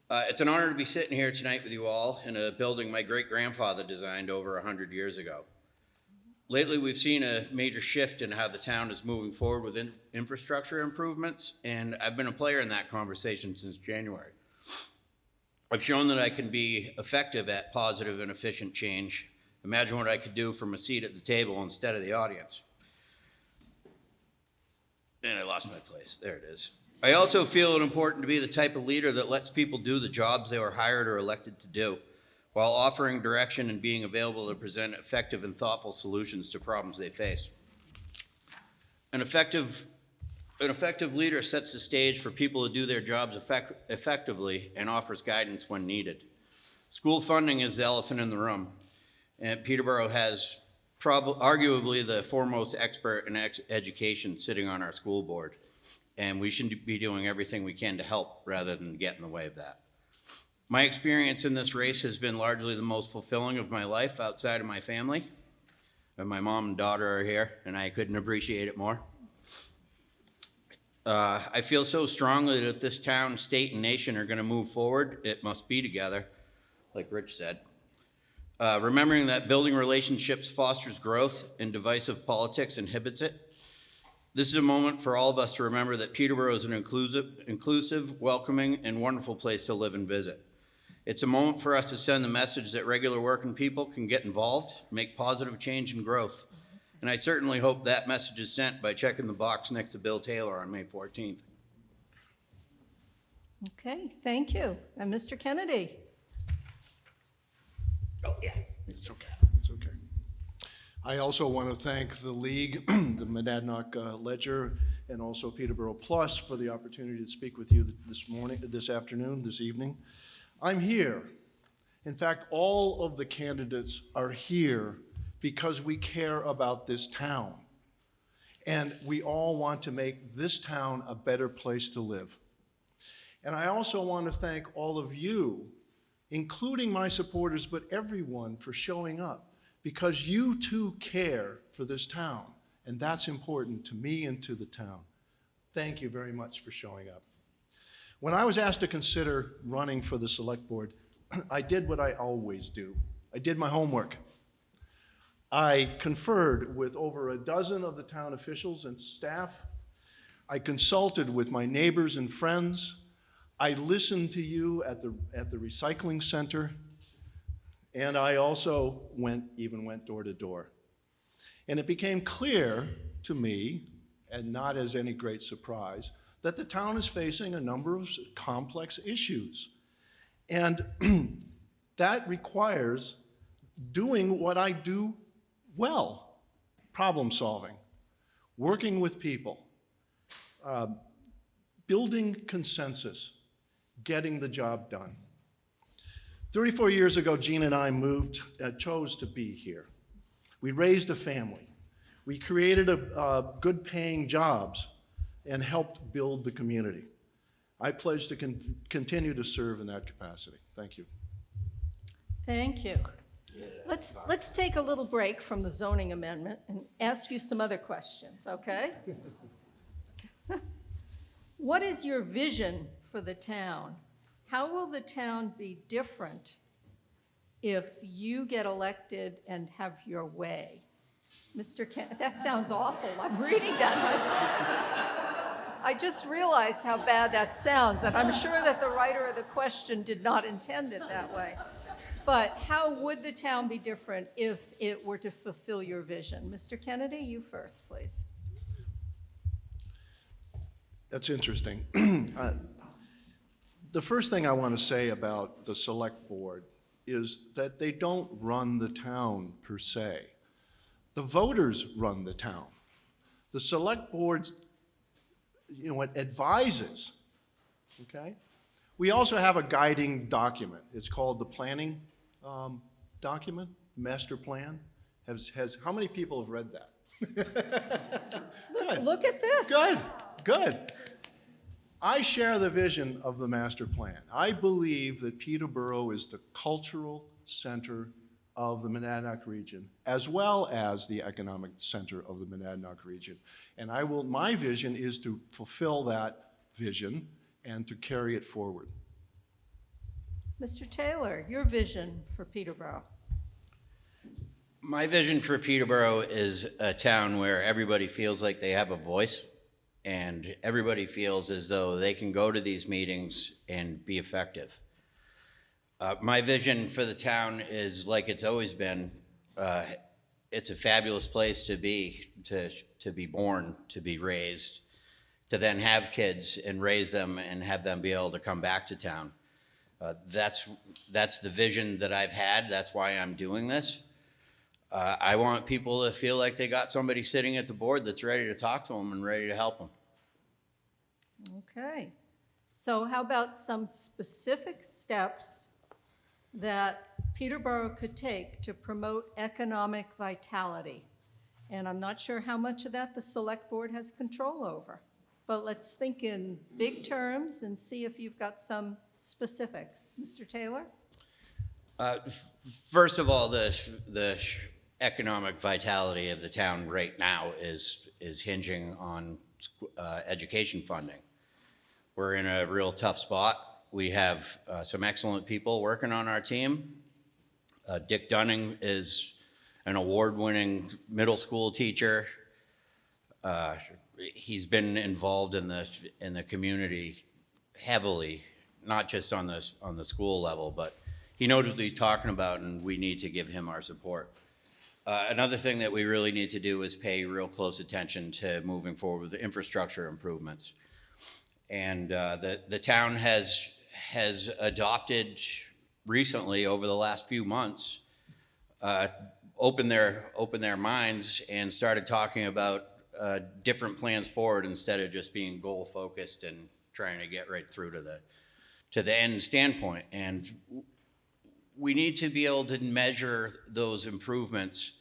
It's an honor to be sitting here tonight with you all in a building my great-grandfather designed over 100 years ago. Lately, we've seen a major shift in how the town is moving forward with infrastructure improvements, and I've been a player in that conversation since January. I've shown that I can be effective at positive and efficient change. Imagine what I could do from a seat at the table instead of the audience. And I lost my place. There it is. I also feel it important to be the type of leader that lets people do the jobs they were hired or elected to do, while offering direction and being available to present effective and thoughtful solutions to problems they face. An effective leader sets the stage for people to do their jobs effectively and offers guidance when needed. School funding is the elephant in the room, and Peterborough has arguably the foremost expert in education sitting on our school board, and we should be doing everything we can to help rather than get in the way of that. My experience in this race has been largely the most fulfilling of my life outside of my family, and my mom and daughter are here, and I couldn't appreciate it more. I feel so strongly that if this town, state, and nation are going to move forward, it must be together, like Rich said. Remembering that building relationships fosters growth and divisive politics inhibits it. This is a moment for all of us to remember that Peterborough is an inclusive, welcoming, and wonderful place to live and visit. It's a moment for us to send the message that regular working people can get involved, make positive change and growth. And I certainly hope that message is sent by checking the box next to Bill Taylor on May 14th. Okay, thank you. And Mr. Kennedy? It's okay, it's okay. I also want to thank the League, the Monadnock Ledger, and also Peterborough Plus for the opportunity to speak with you this afternoon, this evening. I'm here. In fact, all of the candidates are here because we care about this town. And we all want to make this town a better place to live. And I also want to thank all of you, including my supporters, but everyone, for showing up, because you too care for this town, and that's important to me and to the town. Thank you very much for showing up. When I was asked to consider running for the select board, I did what I always do. I did my homework. I conferred with over a dozen of the town officials and staff. I consulted with my neighbors and friends. I listened to you at the recycling center, and I also went door to door. And it became clear to me, and not as any great surprise, that the town is facing a number of complex issues. And that requires doing what I do well: problem solving, working with people, building consensus, getting the job done. 34 years ago, Jean and I chose to be here. We raised a family. We created good paying jobs and helped build the community. I pledge to continue to serve in that capacity. Thank you. Thank you. Let's take a little break from the zoning amendment and ask you some other questions, okay? What is your vision for the town? How will the town be different if you get elected and have your way? Mr. That sounds awful. I'm reading that. I just realized how bad that sounds, and I'm sure that the writer of the question did not intend it that way. But how would the town be different if it were to fulfill your vision? Mr. Kennedy, you first, please. That's interesting. The first thing I want to say about the select board is that they don't run the town per se. The voters run the town. The select board, advises, okay? We also have a guiding document. It's called the planning document, master plan. How many people have read that? Look at this. Good. I share the vision of the master plan. I believe that Peterborough is the cultural center of the Monadnock region, as well as the economic center of the Monadnock region. And my vision is to fulfill that vision and to carry it forward. Mr. Taylor, your vision for Peterborough. My vision for Peterborough is a town where everybody feels like they have a voice, and everybody feels as though they can go to these meetings and be effective. My vision for the town is like it's always been. It's a fabulous place to be born, to be raised, to then have kids and raise them and have them be able to come back to town. That's the vision that I've had. That's why I'm doing this. I want people to feel like they got somebody sitting at the board that's ready to talk to them and ready to help them. Okay. So how about some specific steps that Peterborough could take to promote economic vitality? And I'm not sure how much of that the select board has control over, but let's think in big terms and see if you've got some specifics. Mr. Taylor? First of all, the economic vitality of the town right now is hinging on education funding. We're in a real tough spot. We have some excellent people working on our team. Dick Dunning is an award-winning middle school teacher. he's been involved in the community heavily, not just on the school level, but he knows what he's talking about, and we need to give him our support. Another thing that we really need to do is pay real close attention to moving forward with the infrastructure improvements. And the town has adopted recently, over the last few months, opened their minds and started talking about different plans forward instead of just being goal focused and trying to get right through to the end standpoint. And we need to be able to measure those improvements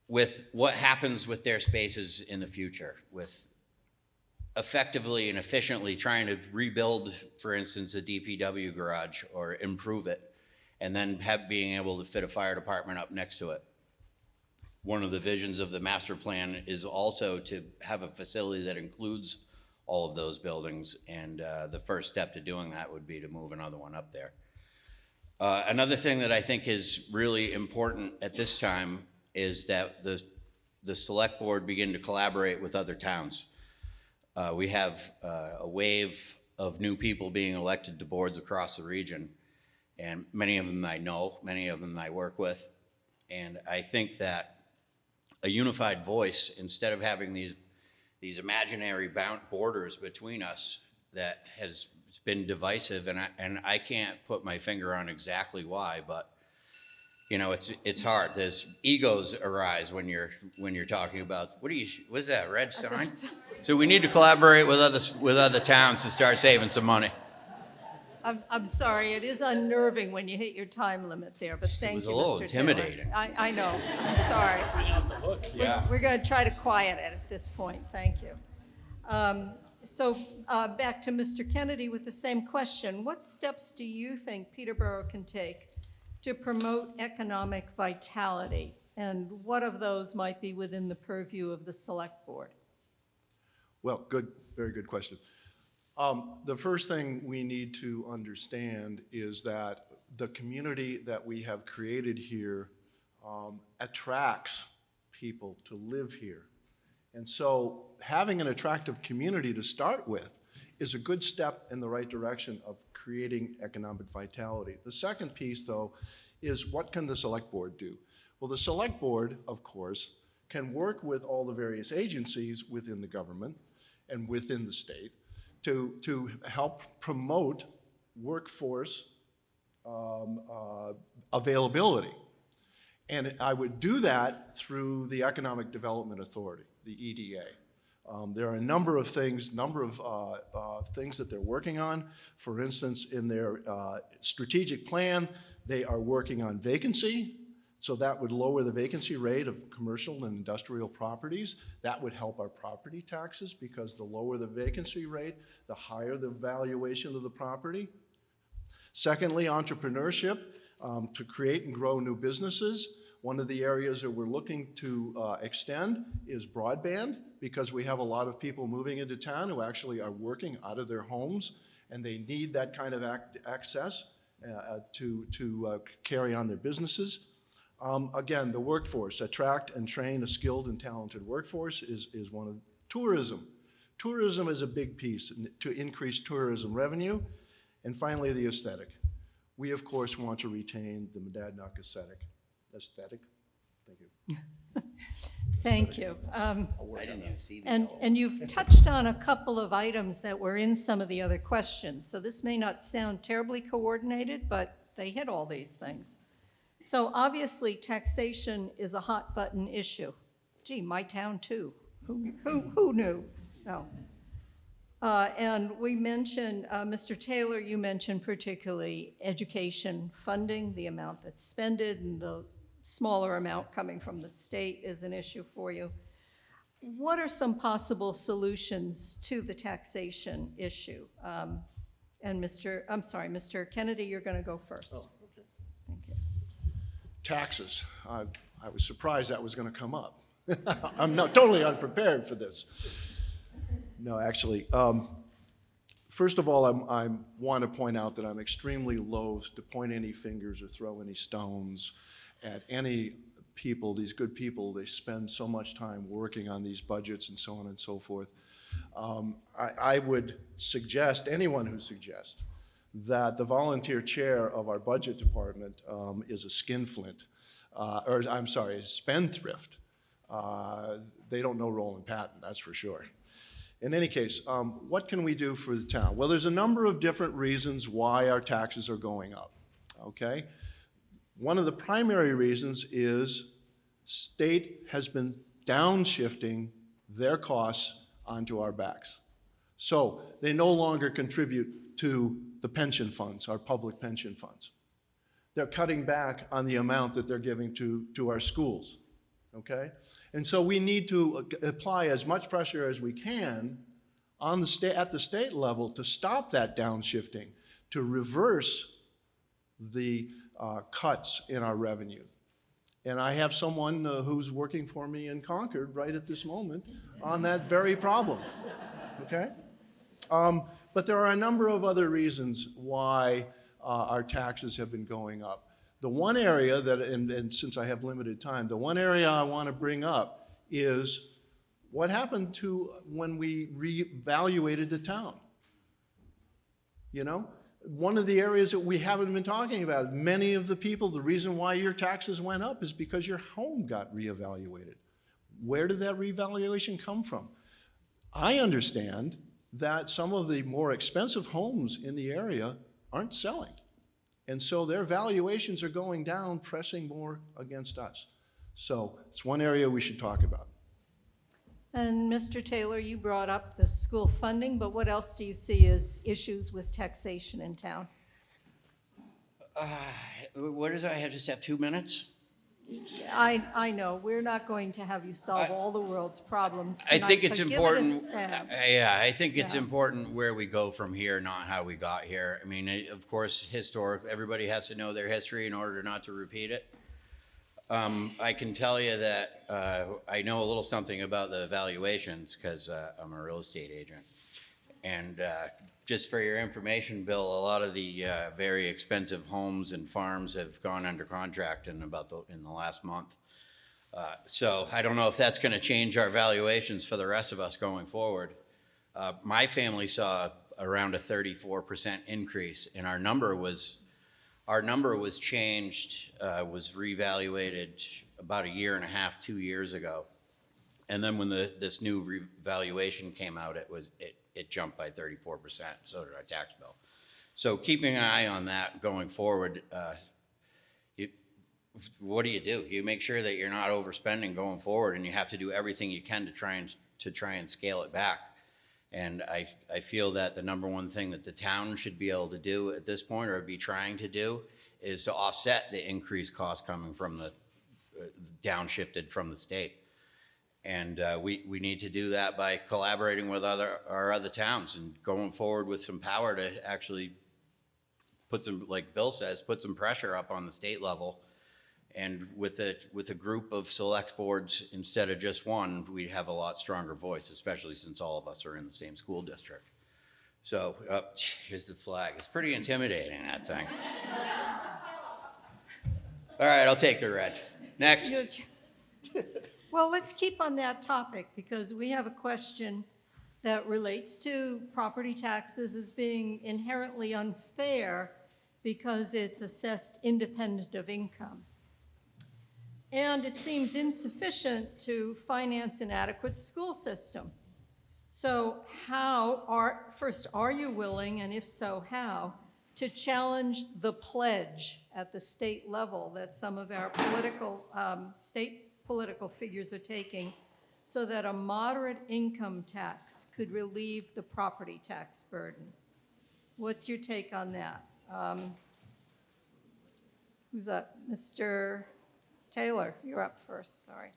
with what happens with their spaces in the future, with effectively and efficiently trying to rebuild, for instance, a DPW garage or improve it, and then being able to fit a fire department up next to it. One of the visions of the master plan is also to have a facility that includes all of those buildings, and the first step to doing that would be to move another one up there. Another thing that I think is really important at this time is that the select board begin to collaborate with other towns. We have a wave of new people being elected to boards across the region, and many of them I know, many of them I work with, and I think that a unified voice, instead of having these imaginary borders between us, that has been divisive, and I can't put my finger on exactly why, but you know, it's hard. There's egos arise when you're talking about what is that red sign? So we need to collaborate with other towns to start saving some money. I'm sorry, it is unnerving when you hit your time limit there, but thank you, Mr. It was a little Taylor. intimidating. I know, I'm sorry. Yeah. We're going to try to quiet it at this point, thank you. So back to Mr. Kennedy with the same question. What steps do you think Peterborough can take to promote economic vitality? And what of those might be within the purview of the select board? Well, good, very good question. The first thing we need to understand is that the community that we have created here attracts people to live here. And so having an attractive community to start with is a good step in the right direction of creating economic vitality. The second piece, though, is what can the select board do? Well, the select board, of course, can work with all the various agencies within the government and within the state to help promote workforce availability. And I would do that through the Economic Development Authority, the EDA. There are a number of things that they're working on. For instance, in their strategic plan, they are working on vacancy. So that would lower the vacancy rate of commercial and industrial properties. That would help our property taxes, because the lower the vacancy rate, the higher the valuation of the property. Secondly, entrepreneurship, to create and grow new businesses. One of the areas that we're looking to extend is broadband, because we have a lot of people moving into town who actually are working out of their homes, and they need that kind of access to carry on their businesses. Again, the workforce, attract and train a skilled and talented workforce is one of tourism. Tourism is a big piece to increase tourism revenue. And finally, the aesthetic. We, of course, want to retain the Monadnock aesthetic. Thank you. Thank you. I didn't even see the And you've touched on a couple of items that were in some of the other questions. So this may not sound terribly coordinated, but they hit all these things. So obviously, taxation is a hot button issue. Gee, my town too. Who knew? No. And we mentioned, Mr. Taylor, you mentioned particularly education funding, the amount that's spended, and the smaller amount coming from the state is an issue for you. What are some possible solutions to the taxation issue? And Mr. Kennedy, you're going to go first. Oh, okay. Thank you. Taxes. I was surprised that was going to come up. I'm not totally unprepared for this. No, actually, first of all, I want to point out that I'm extremely loath to point any fingers or throw any stones at any people, these good people, they spend so much time working on these budgets and so on and so forth. I would suggest, anyone who suggests, that the volunteer chair of our budget department is a skinflint, or I'm sorry, a spendthrift. They don't know Roland Patton, that's for sure. In any case, what can we do for the town? Well, there's a number of different reasons why our taxes are going up, okay? One of the primary reasons is state has been downshifting their costs onto our backs. So they no longer contribute to the pension funds, our public pension funds. They're cutting back on the amount that they're giving to our schools, okay? And so we need to apply as much pressure as we can on the at the state level to stop that downshifting, to reverse the cuts in our revenue. And I have someone who's working for me in Concord right at this moment on that very problem, okay? But there are a number of other reasons why our taxes have been going up. The one area that, and since I have limited time, the one area I want to bring up is what happened to when we reevaluated the town. You know, one of the areas that we haven't been talking about, many of the people, the reason why your taxes went up is because your home got reevaluated. Where did that revaluation come from? I understand that some of the more expensive homes in the area aren't selling. And so their valuations are going down, pressing more against us. So it's one area we should talk about. And Mr. Taylor, you brought up the school funding, but what else do you see as issues with taxation in town? What is it? I just have 2 minutes? I know, we're not going to have you solve all the world's problems I tonight, think it's but give it a important. stab. Yeah, I think it's Yeah. important where we go from here, not how we got here. I mean, of course, everybody has to know their history in order not to repeat it. I can tell you that I know a little something about the valuations because I'm a real estate agent. And just for your information, Bill, a lot of the very expensive homes and farms have gone under contract in the last month. So I don't know if that's going to change our valuations for the rest of us going forward. My family saw around a 34% increase, and our number was changed, was reevaluated about 1.5 years, 2 years ago. And then when this new revaluation came out, it jumped by 34%, so did our tax bill. So keeping an eye on that going forward, what do? You make sure that you're not overspending going forward, and you have to do everything you can to try and scale it back. And I feel that the number one thing that the town should be able to do at this point, or be trying to do, is to offset the increased cost coming from the downshifted from the state. And we need to do that by collaborating with our other towns and going forward with some power to actually put some, like Bill says, put some pressure up on the state level. And with a group of select boards instead of just one, we'd have a lot stronger voice, especially since all of us are in the same school district. So here's the flag. It's pretty intimidating, that thing. All right, I'll take the red. Next. Well, let's keep on that topic because we have a question that relates to property taxes as being inherently unfair because it's assessed independent of income. And it seems insufficient to finance an adequate school system. So first, are you willing, and if so, how, to challenge the pledge at the state level that some of our state political figures are taking so that a moderate income tax could relieve the property tax burden? What's your take on that? Who's up? Mr. Taylor, you're up first, sorry.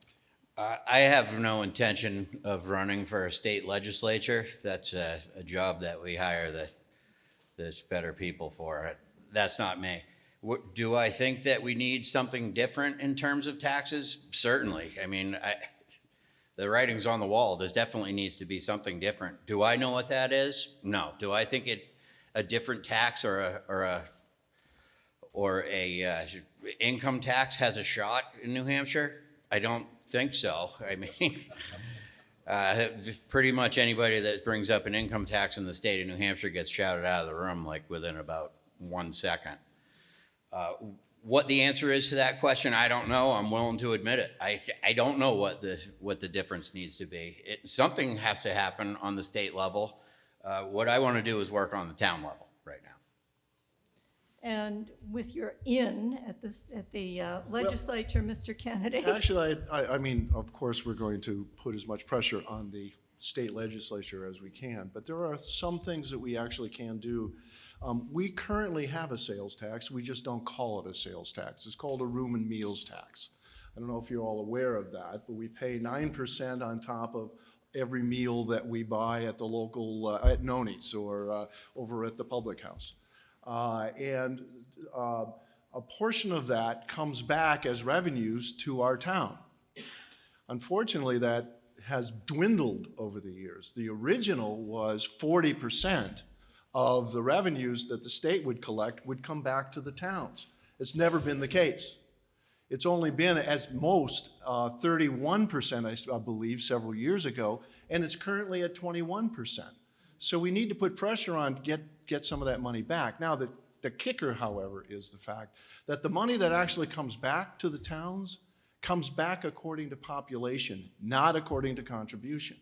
I have no intention of running for a state legislature. That's a job that we hire the better people for. That's not me. Do I think that we need something different in terms of taxes? Certainly. I mean, the writing's on the wall. There definitely needs to be something different. Do I know what that is? No. Do I think a different tax or or a income tax has a shot in New Hampshire? I don't think so. I mean, pretty much anybody that brings up an income tax in the state of New Hampshire gets shouted out of the room like within about 1 second. What the answer is to that question, I don't know. I'm willing to admit it. I don't know what the difference needs to be. Something has to happen on the state level. What I want to do is work on the town level right now. And with your in at the legislature, Mr. Kennedy? Actually, I mean, of course, we're going to put as much pressure on the state legislature as we can, but there are some things that we actually can do. We currently have a sales tax. We just don't call it a sales tax. It's called a room and meals tax. I don't know if you're all aware of that, but we pay 9% on top of every meal that we buy at the local, at Noni's or over at the Public House. And a portion of that comes back as revenues to our town. Unfortunately, that has dwindled over the years. The original was 40% of the revenues that the state would collect would come back to the towns. It's never been the case. It's only been as most 31%, I believe, several years ago, and it's currently at 21%. So we need to put pressure on get some of that money back. Now, the kicker, however, is the fact that the money that actually comes back to the towns comes back according to population, not according to contribution.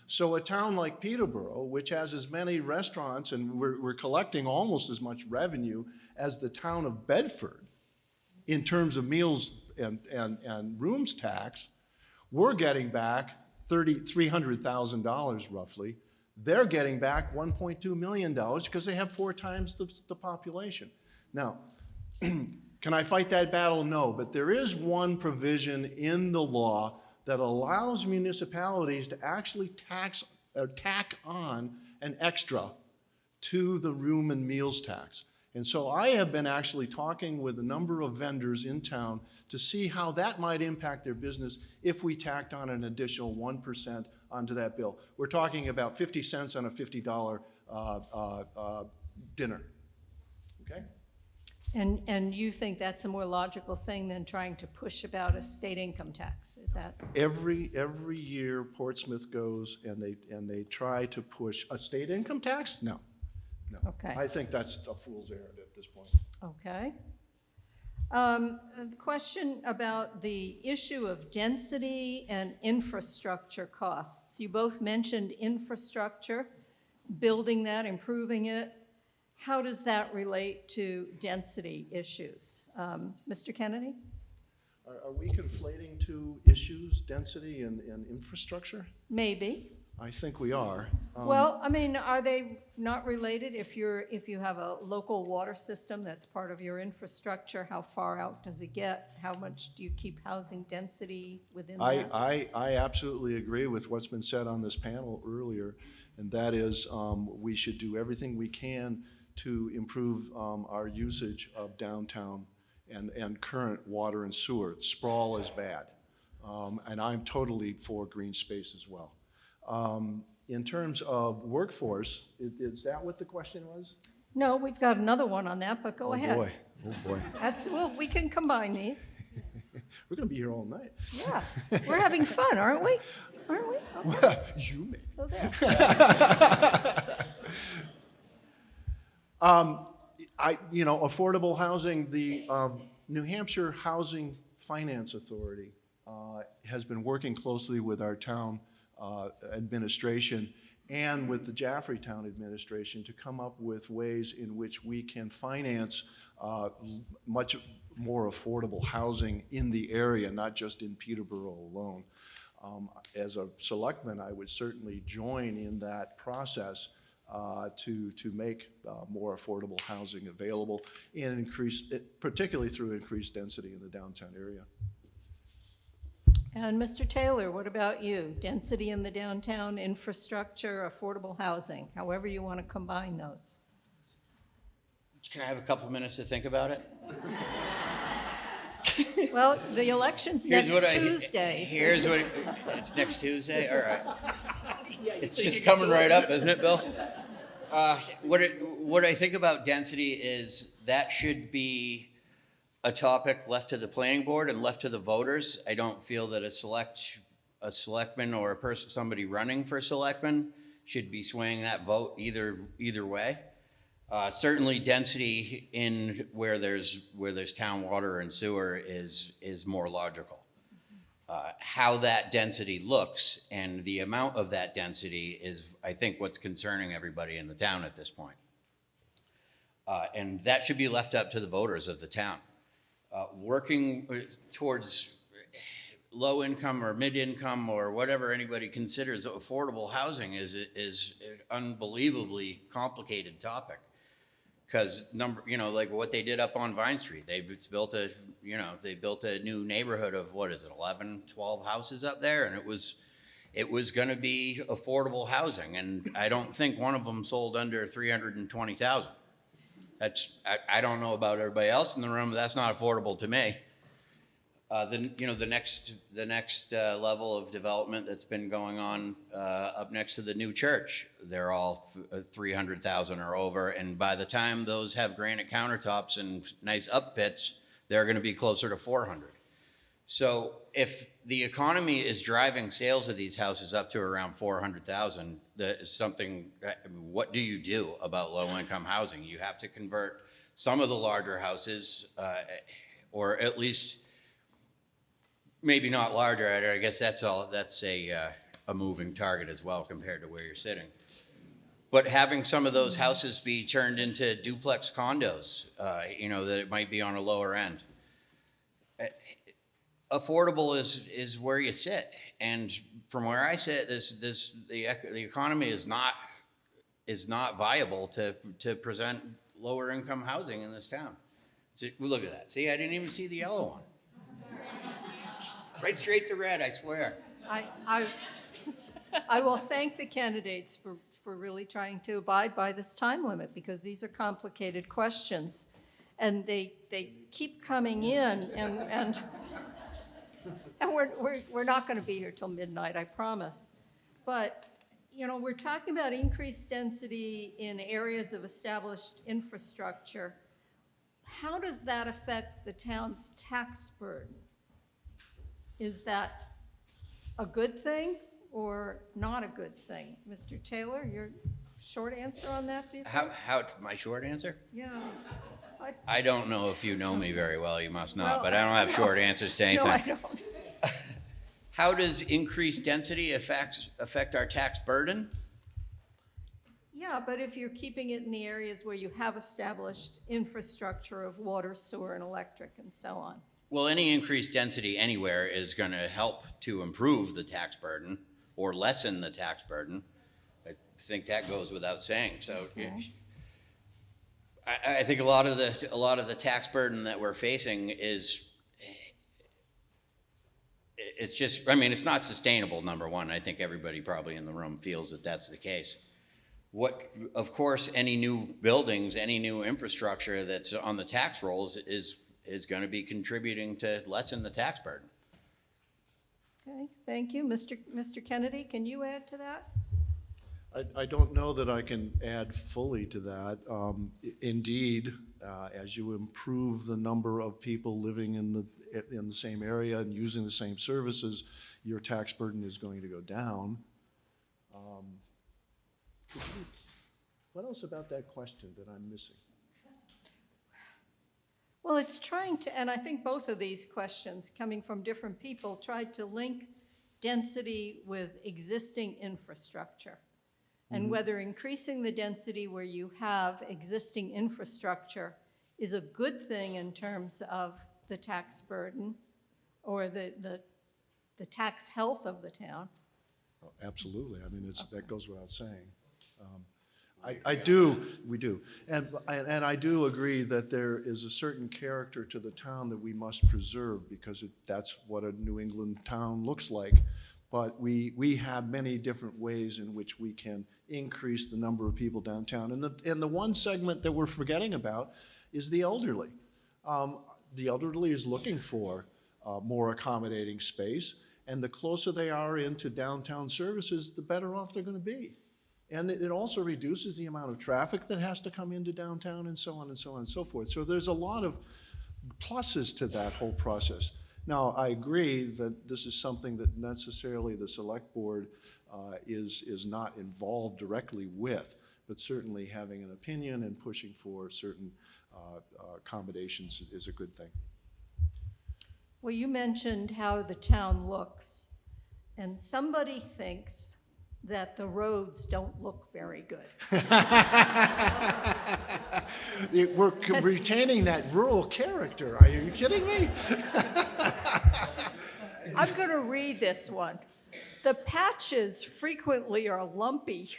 So a town like Peterborough, which has as many restaurants, and we're collecting almost as much revenue as the town of Bedford in terms of meals and rooms tax, we're getting back $300,000 roughly. They're getting back $1.2 million because they have 4 times the population. Now, can I fight that battle? No, but there is one provision in the law that allows municipalities to actually tack on an extra to the room and meals tax. And so I have been actually talking with a number of vendors in town to see how that might impact their business if we tacked on an additional 1% onto that bill. We're talking about 50 cents on a $50 dinner, okay? And you think that's a more logical thing than trying to push about a state income tax, is that? Every year Portsmouth goes and they try to push a state income tax? No. Okay. I think that's a fool's errand at this point. Okay. A question about the issue of density and infrastructure costs. You both mentioned infrastructure, building that, improving it. How does that relate to density issues? Mr. Kennedy? Are we conflating two issues, density and infrastructure? Maybe. I think we are. Well, I mean, are they not related? If you have a local water system that's part of your infrastructure, how far out does it get? How much do you keep housing density within that? I absolutely agree with what's been said on this panel earlier, and that is we should do everything we can to improve our usage of downtown and current water and sewer. Sprawl is bad, and I'm totally for green space as well. In terms of workforce, is that what the question was? No, we've got another one on that, but go ahead. Oh boy. Well, we can combine these. We're going to be here all night. Yeah, we're having fun, aren't we? Aren't we? Okay. Well, you may. So there. Affordable housing, the New Hampshire Housing Finance Authority has been working closely with our town administration and with the Jaffrey Town administration to come up with ways in which we can finance much more affordable housing in the area, not just in Peterborough alone. As a selectman, I would certainly join in that process to make more affordable housing available and increase, particularly through increased density in the downtown area. And Mr. Taylor, what about you? Density in the downtown, infrastructure, affordable housing, however you want to combine those. Can I have a couple minutes to think about it? Well, the election's next Tuesday. It's next Tuesday? All right. It's just coming right up, isn't it, Bill? What I think about density is that should be a topic left to the planning board and left to the voters. I don't feel that a selectman or a person, somebody running for selectman should be swaying that vote either way. Certainly density in where there's town water and sewer is more logical. How that density looks and the amount of that density is, I think, what's concerning everybody in the town at this point. And that should be left up to the voters of the town. Working towards low income or mid income or whatever anybody considers affordable housing is an unbelievably complicated topic. Because like what they did up on Vine Street, they built a new neighborhood of, 11, 12 houses up there, and it was going to be affordable housing, and I don't think one of them sold under 320,000. I don't know about everybody else in the room, but that's not affordable to me. The next level of development that's been going on up next to the new church, they're all 300,000 or over, and by the time those have granite countertops and nice up pits, they're going to be closer to 400. So if the economy is driving sales of these houses up to around 400,000, what do you do about low-income housing? You have to convert some of the larger houses, or at least. Maybe not larger, I guess that's a moving target as well compared to where you're sitting. But having some of those houses be turned into duplex condos, that it might be on a lower end. Affordable is where you sit. And from where I sit, the economy is not viable to present lower income housing in this town. So, look at that. See, I didn't even see the yellow one. Right straight to red, I swear. I will thank the candidates for really trying to abide by this time limit, because these are complicated questions. And they keep coming in, and we're not going to be here till midnight, I promise. But, we're talking about increased density in areas of established infrastructure. How does that affect the town's tax burden? Is that a good thing or not a good thing? Mr. Taylor, your short answer on that, do you think? My short answer? Yeah. I don't know if you know me very well, you must not, but I don't have short answers to anything. No, I don't. How does increased density affect our tax burden? Yeah, but if you're keeping it in the areas where you have established infrastructure of water, sewer, and electric, and so on. Well, any increased density anywhere is going to help to improve the tax burden or lessen the tax burden. I think that goes without saying. So, Okay. I think a lot of the tax burden that we're facing it's not sustainable. Number one, I think everybody probably in the room feels that that's the case. Of course, any new buildings, any new infrastructure that's on the tax rolls is going to be contributing to lessen the tax burden. Okay, thank you. Mr. Kennedy, can you add to that? I don't know that I can add fully to that. Indeed, as you improve the number of people living in the same area and using the same services, your tax burden is going to go down. What else about that question that I'm missing? Well, it's trying to, and I think both of these questions coming from different people tried to link density with existing infrastructure. And whether increasing the density where you have existing infrastructure is a good thing in terms of the tax burden or the tax health of the town. Oh, absolutely. I mean, that goes without saying. We do. And I do agree that there is a certain character to the town that we must preserve, because that's what a New England town looks like. But we have many different ways in which we can increase the number of people downtown. And the one segment that we're forgetting about is the elderly. The elderly is looking for more accommodating space, and the closer they are into downtown services, the better off they're going to be. And it also reduces the amount of traffic that has to come into downtown, and so on and so on and so forth. So there's a lot of pluses to that whole process. Now, I agree that this is something that necessarily the select board is not involved directly with, but certainly having an opinion and pushing for certain accommodations is a good thing. Well, you mentioned how the town looks, and somebody thinks that the roads don't look very good. We're retaining that rural character. Are you kidding me? I'm going to read this one. The patches frequently are lumpy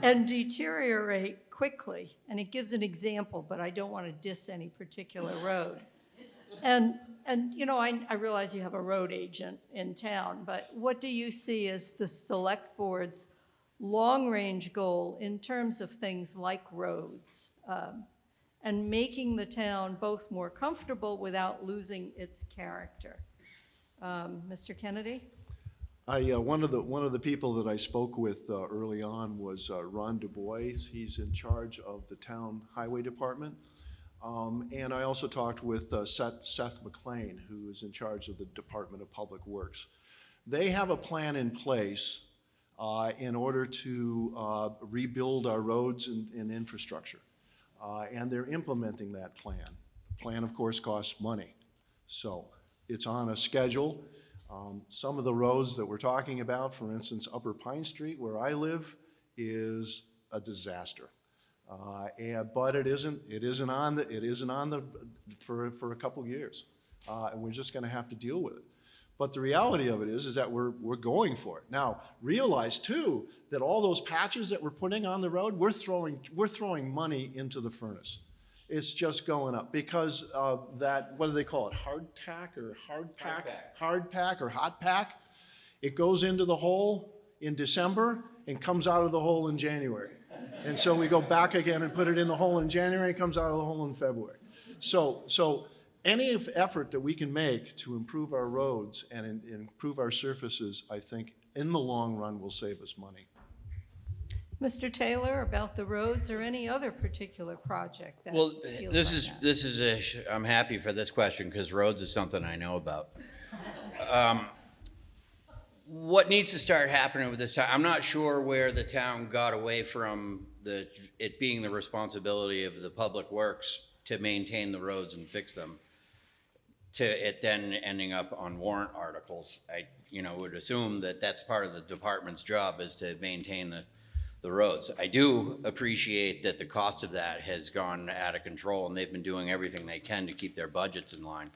and deteriorate quickly. And it gives an example, but I don't want to diss any particular road. And you know, I realize you have a road agent in town, but what do you see as the select board's long-range goal in terms of things like roads and making the town both more comfortable without losing its character? Mr. Kennedy? One of the people that I spoke with early on was Ron Du Bois. He's in charge of the town highway department. And I also talked with Seth McLean, who is in charge of the Department of Public Works. They have a plan in place in order to rebuild our roads and infrastructure. And they're implementing that plan. The plan, of course, costs money. So it's on a schedule. Some of the roads that we're talking about, for instance, Upper Pine Street, where I live, is a disaster. But it isn't on for a couple years, and we're just going to have to deal with it. But the reality of it is that we're going for it. Now, realize too that all those patches that we're putting on the road, we're throwing money into the furnace. It's just going up because of that, what do they call it, hardtack or hard pack or hot pack? It goes into the hole in December and comes out of the hole in January. And so we go back again and put it in the hole in January, it comes out of the hole in February. So any effort that we can make to improve our roads and improve our surfaces, I think in the long run will save us money. Mr. Taylor, about the roads or any other particular project that Well, feels this is I'm happy for this question because roads is something I know about. What needs to start happening with this town? I'm not sure where the town got away from it being the responsibility of the public works to maintain the roads and fix them, to it then ending up on warrant articles. I would assume that that's part of the department's job is to maintain the roads. I do appreciate that the cost of that has gone out of control and they've been doing everything they can to keep their budgets in line.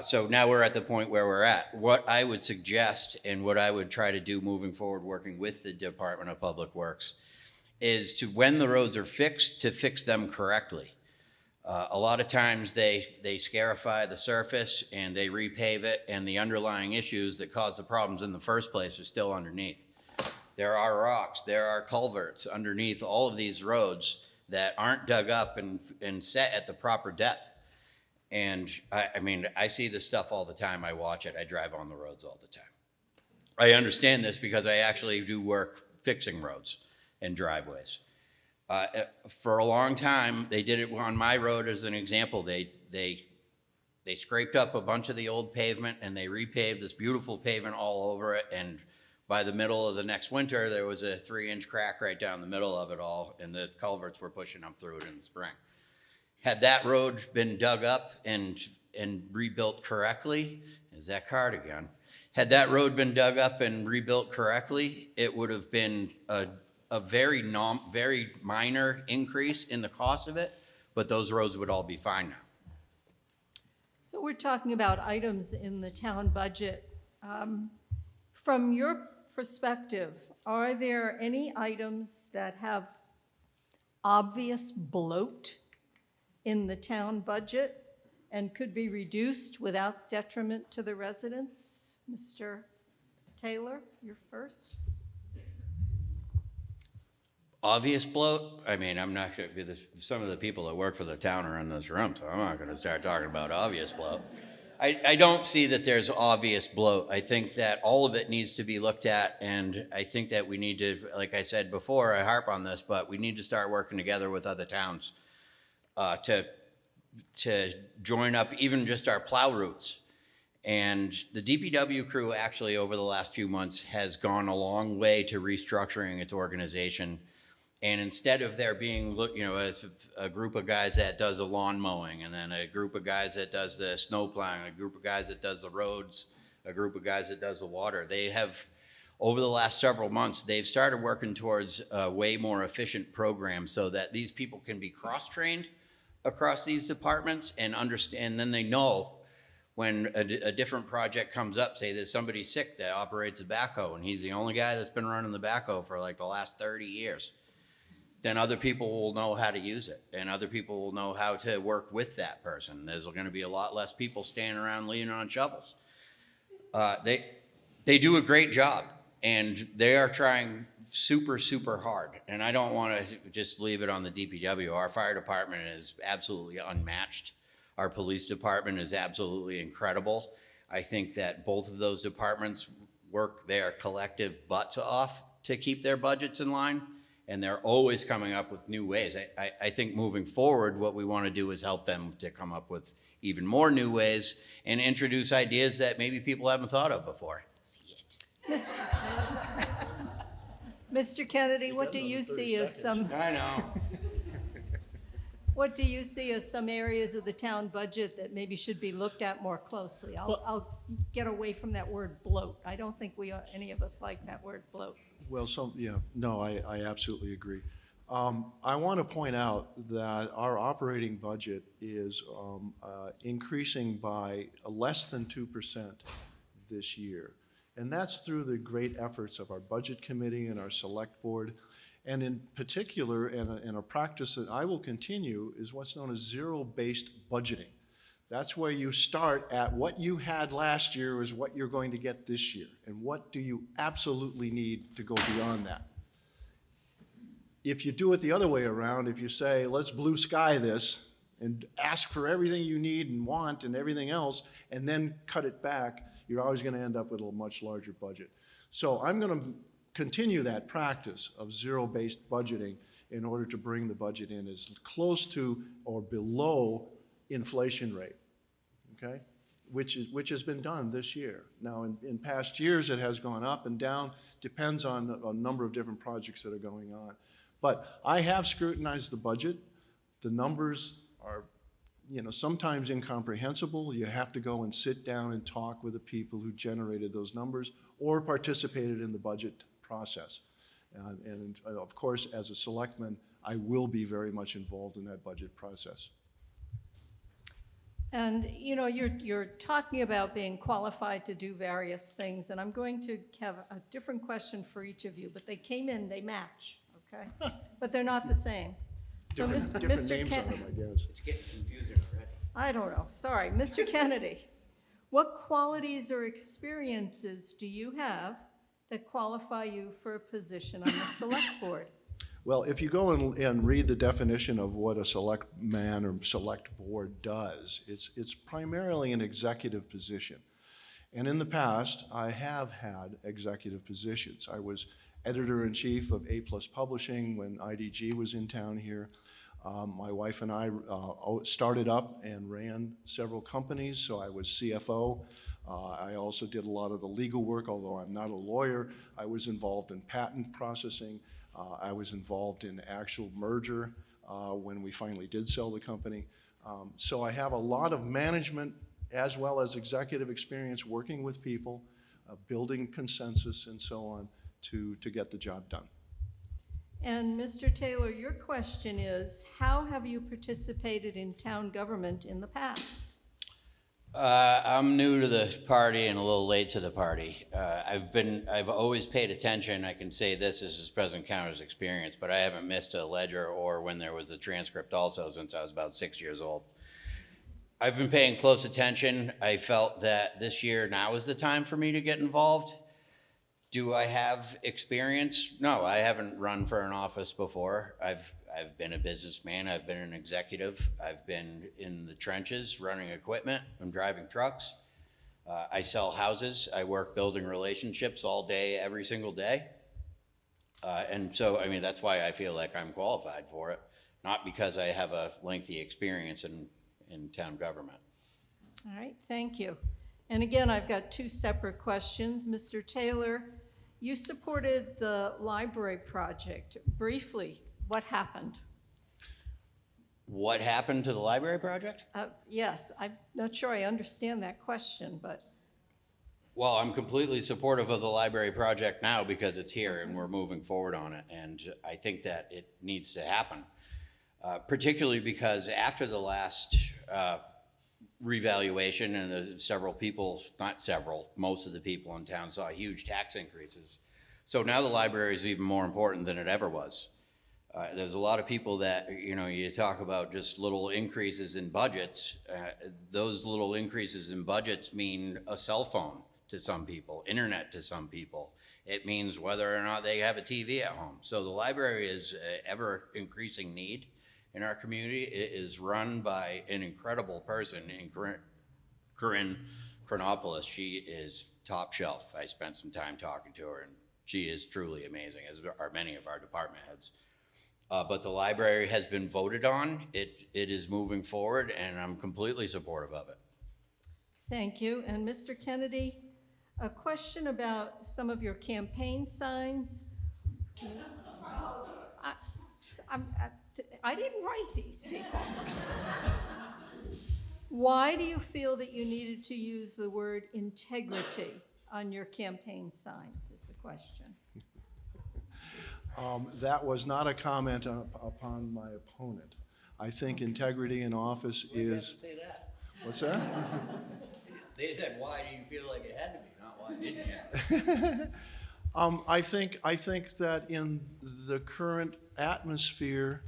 So now we're at the point where we're at. What I would suggest and what I would try to do moving forward working with the Department of Public Works is to, when the roads are fixed, to fix them correctly. A lot of times they scarify the surface and they repave it, and the underlying issues that caused the problems in the first place are still underneath. There are rocks, there are culverts underneath all of these roads that aren't dug up and set at the proper depth. And I mean, I see this stuff all the time. I watch it. I drive on the roads all the time. I understand this because I actually do work fixing roads and driveways. For a long time, they did it on my road as an example. They scraped up a bunch of the old pavement and they repaved this beautiful pavement all over it. And by the middle of the next winter, there was a 3-inch crack right down the middle of it all, and the culverts were pushing up through it in the spring. Had that road been dug up and rebuilt correctly, is that card again? Had that road been dug up and rebuilt correctly, it would have been a very minor increase in the cost of it, but those roads would all be fine now. So we're talking about items in the town budget. From your perspective, are there any items that have obvious bloat in the town budget and could be reduced without detriment to the residents? Mr. Taylor, you're first. Obvious bloat? I mean, I'm not going to, some of the people that work for the town are in this room, so I'm not going to start talking about obvious bloat. I don't see that there's obvious bloat. I think that all of it needs to be looked at, and I think that we need to, like I said before, I harp on this, but we need to start working together with other towns to to join up even just our plow routes. And the DPW crew actually over the last few months has gone a long way to restructuring its organization. And instead of there being, as a group of guys that does the lawn mowing, and then a group of guys that does the snow plowing, a group of guys that does the roads, a group of guys that does the water, they have, over the last several months, they've started working towards a way more efficient program so that these people can be cross-trained across these departments and understand, then they know when a different project comes up, say there's somebody sick that operates a backhoe and he's the only guy that's been running the backhoe for like the last 30 years, then other people will know how to use it and other people will know how to work with that person. There's gonna be a lot less people standing around leaning on shovels. They do a great job and they are trying super, super hard. And I don't wanna just leave it on the DPW. Our fire department is absolutely unmatched. Our police department is absolutely incredible. I think that both of those departments work their collective butts off to keep their budgets in line, and they're always coming up with new ways. I think moving forward, what we want to do is help them to come up with even more new ways and introduce ideas that maybe people haven't thought of before. Mr. Kennedy, what do you see as some? I know. What do you see as some areas of the town budget that maybe should be looked at more closely? I'll get away from that word bloat. I don't think any of us like that word bloat. Well, I absolutely agree. I want to point out that our operating budget is increasing by less than 2% this year. And that's through the great efforts of our budget committee and our select board. And in particular, and a practice that I will continue, is what's known as zero-based budgeting. That's where you start at what you had last year is what you're going to get this year, and what do you absolutely need to go beyond that. If you do it the other way around, if you say, let's blue sky this, and ask for everything you need and want and everything else, and then cut it back, you're always going to end up with a much larger budget. So I'm going to continue that practice of zero-based budgeting in order to bring the budget in as close to or below inflation rate, okay? Which has been done this year. Now, in past years, it has gone up and down, depends on a number of different projects that are going on. But I have scrutinized the budget. The numbers are, sometimes incomprehensible. You have to go and sit down and talk with the people who generated those numbers or participated in the budget process. And of course, as a selectman, I will be very much involved in that budget process. And you're talking about being qualified to do various things, and I'm going to have a different question for each of you, but they came in, they match, okay? But they're not the same. So Different names on them, I guess. It's getting confusing already. I don't know, sorry. Mr. Kennedy, what qualities or experiences do you have that qualify you for a position on the select board? Well, if you go and read the definition of what a select man or select board does, it's primarily an executive position. And in the past, I have had executive positions. I was editor-in-chief of A+ Publishing when IDG was in town here. My wife and I started up and ran several companies, so I was CFO. I also did a lot of the legal work, although I'm not a lawyer. I was involved in patent processing. I was involved in actual merger when we finally did sell the company. So I have a lot of management as well as executive experience working with people, building consensus and so on to get the job done. And Mr. Taylor, your question is, how have you participated in town government in the past? I'm new to the party and a little late to the party. I've always paid attention. I can say this is President Counter's experience, but I haven't missed a ledger or when there was a transcript also since I was about 6 years old. I've been paying close attention. I felt that this year now is the time for me to get involved. Do I have experience? No, I haven't run for an office before. I've been a businessman, I've been an executive, I've been in the trenches running equipment, I'm driving trucks. I sell houses, I work building relationships all day, every single day. And so, that's why I feel like I'm qualified for it. Not because I have a lengthy experience in in town government. All right, thank you. And again, I've got two separate questions. Mr. Taylor, you supported the library project. Briefly, what happened? What happened to the library project? Yes, I'm not sure I understand that question, but Well, I'm completely supportive of the library project now because it's here and we're moving forward on it. And I think that it needs to happen, particularly because after the last revaluation and several people, not several, most of the people in town saw huge tax increases. So now the library is even more important than it ever was. There's a lot of people that, you know, you talk about just little increases in budgets. Those little increases in budgets mean a cell phone to some people, internet to some people. It means whether or not they have a TV at home. So the library is an ever increasing need in our community. It is run by an incredible person in Corinne Chronopoulos. She is top shelf. I spent some time talking to her and she is truly amazing, as are many of our department heads. But the library has been voted on. It is moving forward, and I'm completely supportive of it. thank you. And Mr. Kennedy, a question about some of your campaign signs. I didn't write these, people. Why do you feel that you needed to use the word integrity on your campaign signs is the question. That was not a comment upon my opponent. I think integrity in office is. Say that. What's that? They said, why do you feel like it had to be, not why didn't you? I think that in the current atmosphere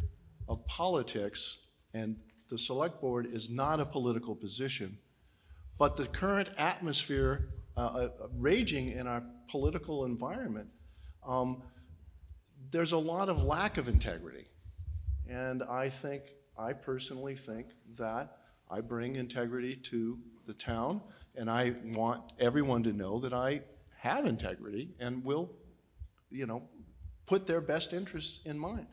of politics, and the select board is not a political position, but the current atmosphere raging in our political environment, there's a lot of lack of integrity. And I personally think that I bring integrity to the town, and I want everyone to know that I have integrity and will, put their best interests in mind.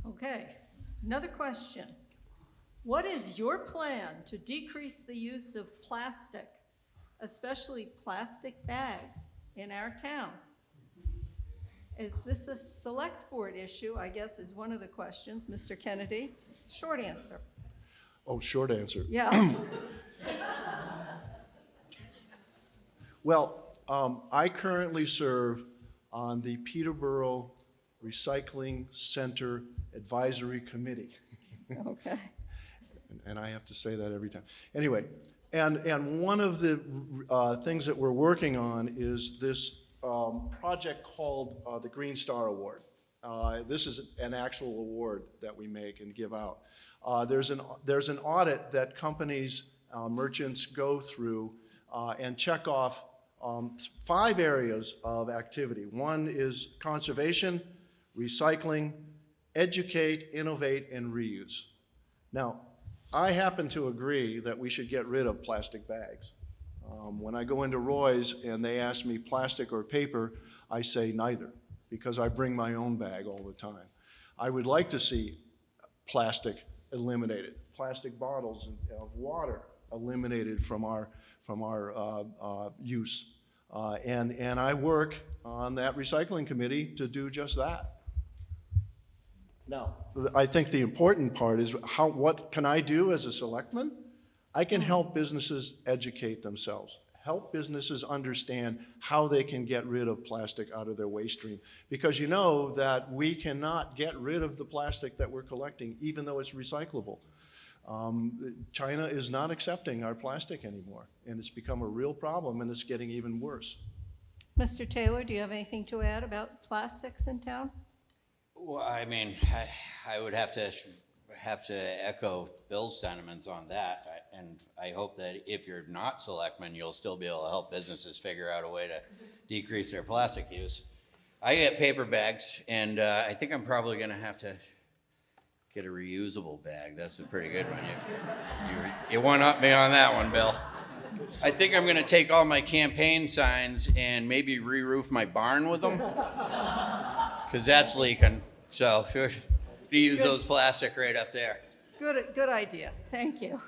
Okay, another question. What is your plan to decrease the use of plastic, especially plastic bags, in our town? Is this a select board issue, I guess, is one of the questions. Mr. Kennedy, short answer. Oh, short answer. Yeah. Well, I currently serve on the Peterborough Recycling Center Advisory Committee. Okay. And I have to say that every time. Anyway, and one of the things that we're working on is this project called the Green Star Award. This is an actual award that we make and give out. There's an audit that companies, merchants go through and check off 5 areas of activity. One is conservation, recycling, educate, innovate, and reuse. Now, I happen to agree that we should get rid of plastic bags. When I go into Roy's and they ask me plastic or paper, I say neither, because I bring my own bag all the time. I would like to see plastic eliminated, plastic bottles of water eliminated from our use. And I work on that recycling committee to do just that. Now, I think the important part is what can I do as a selectman? I can help businesses educate themselves, help businesses understand how they can get rid of plastic out of their waste stream. Because you know that we cannot get rid of the plastic that we're collecting, even though it's recyclable. China is not accepting our plastic anymore, and it's become a real problem, and it's getting even worse. Mr. Taylor, do you have anything to add about plastics in town? Well, I mean, I would have to echo Bill's sentiments on that, and I hope that if you're not selectman, you'll still be able to help businesses figure out a way to decrease their plastic use. I get paper bags, and I think I'm probably going to have to get a reusable bag. That's a pretty good one. You one-up me on that one, Bill. I think I'm going to take all my campaign signs and maybe re-roof my barn with them, because that's leaking. So To use those plastic right up there. Good idea. Thank you.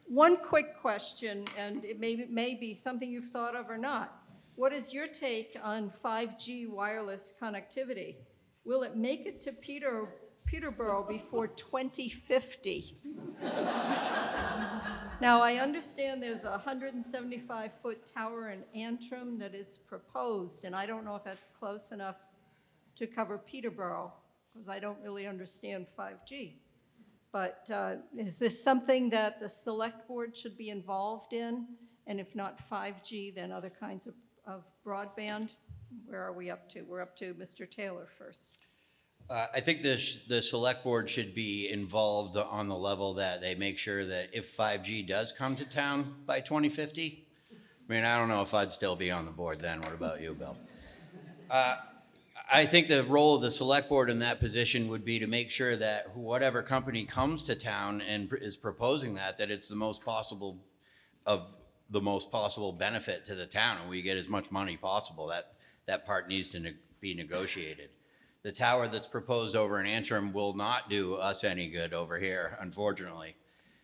One quick question, and it may be something you've thought of or not. What is your take on 5G wireless connectivity? Will it make it to Peterborough before 2050? Now, I understand there's a 175-foot tower in Antrim that is proposed, and I don't know if that's close enough to cover Peterborough, because I don't really understand 5G. But is this something that the select board should be involved in? And if not 5G, then other kinds of broadband? Where are we up to? We're up to Mr. Taylor first. I think the select board should be involved on the level that they make sure that if 5G does come to town by 2050, I mean, I don't know if I'd still be on the board then. What about you, Bill? I think the role of the select board in that position would be to make sure that whatever company comes to town and is proposing that it's the most possible benefit to the town, and we get as much money possible. That part needs to be negotiated. The tower that's proposed over in Antrim will not do us any good over here, unfortunately.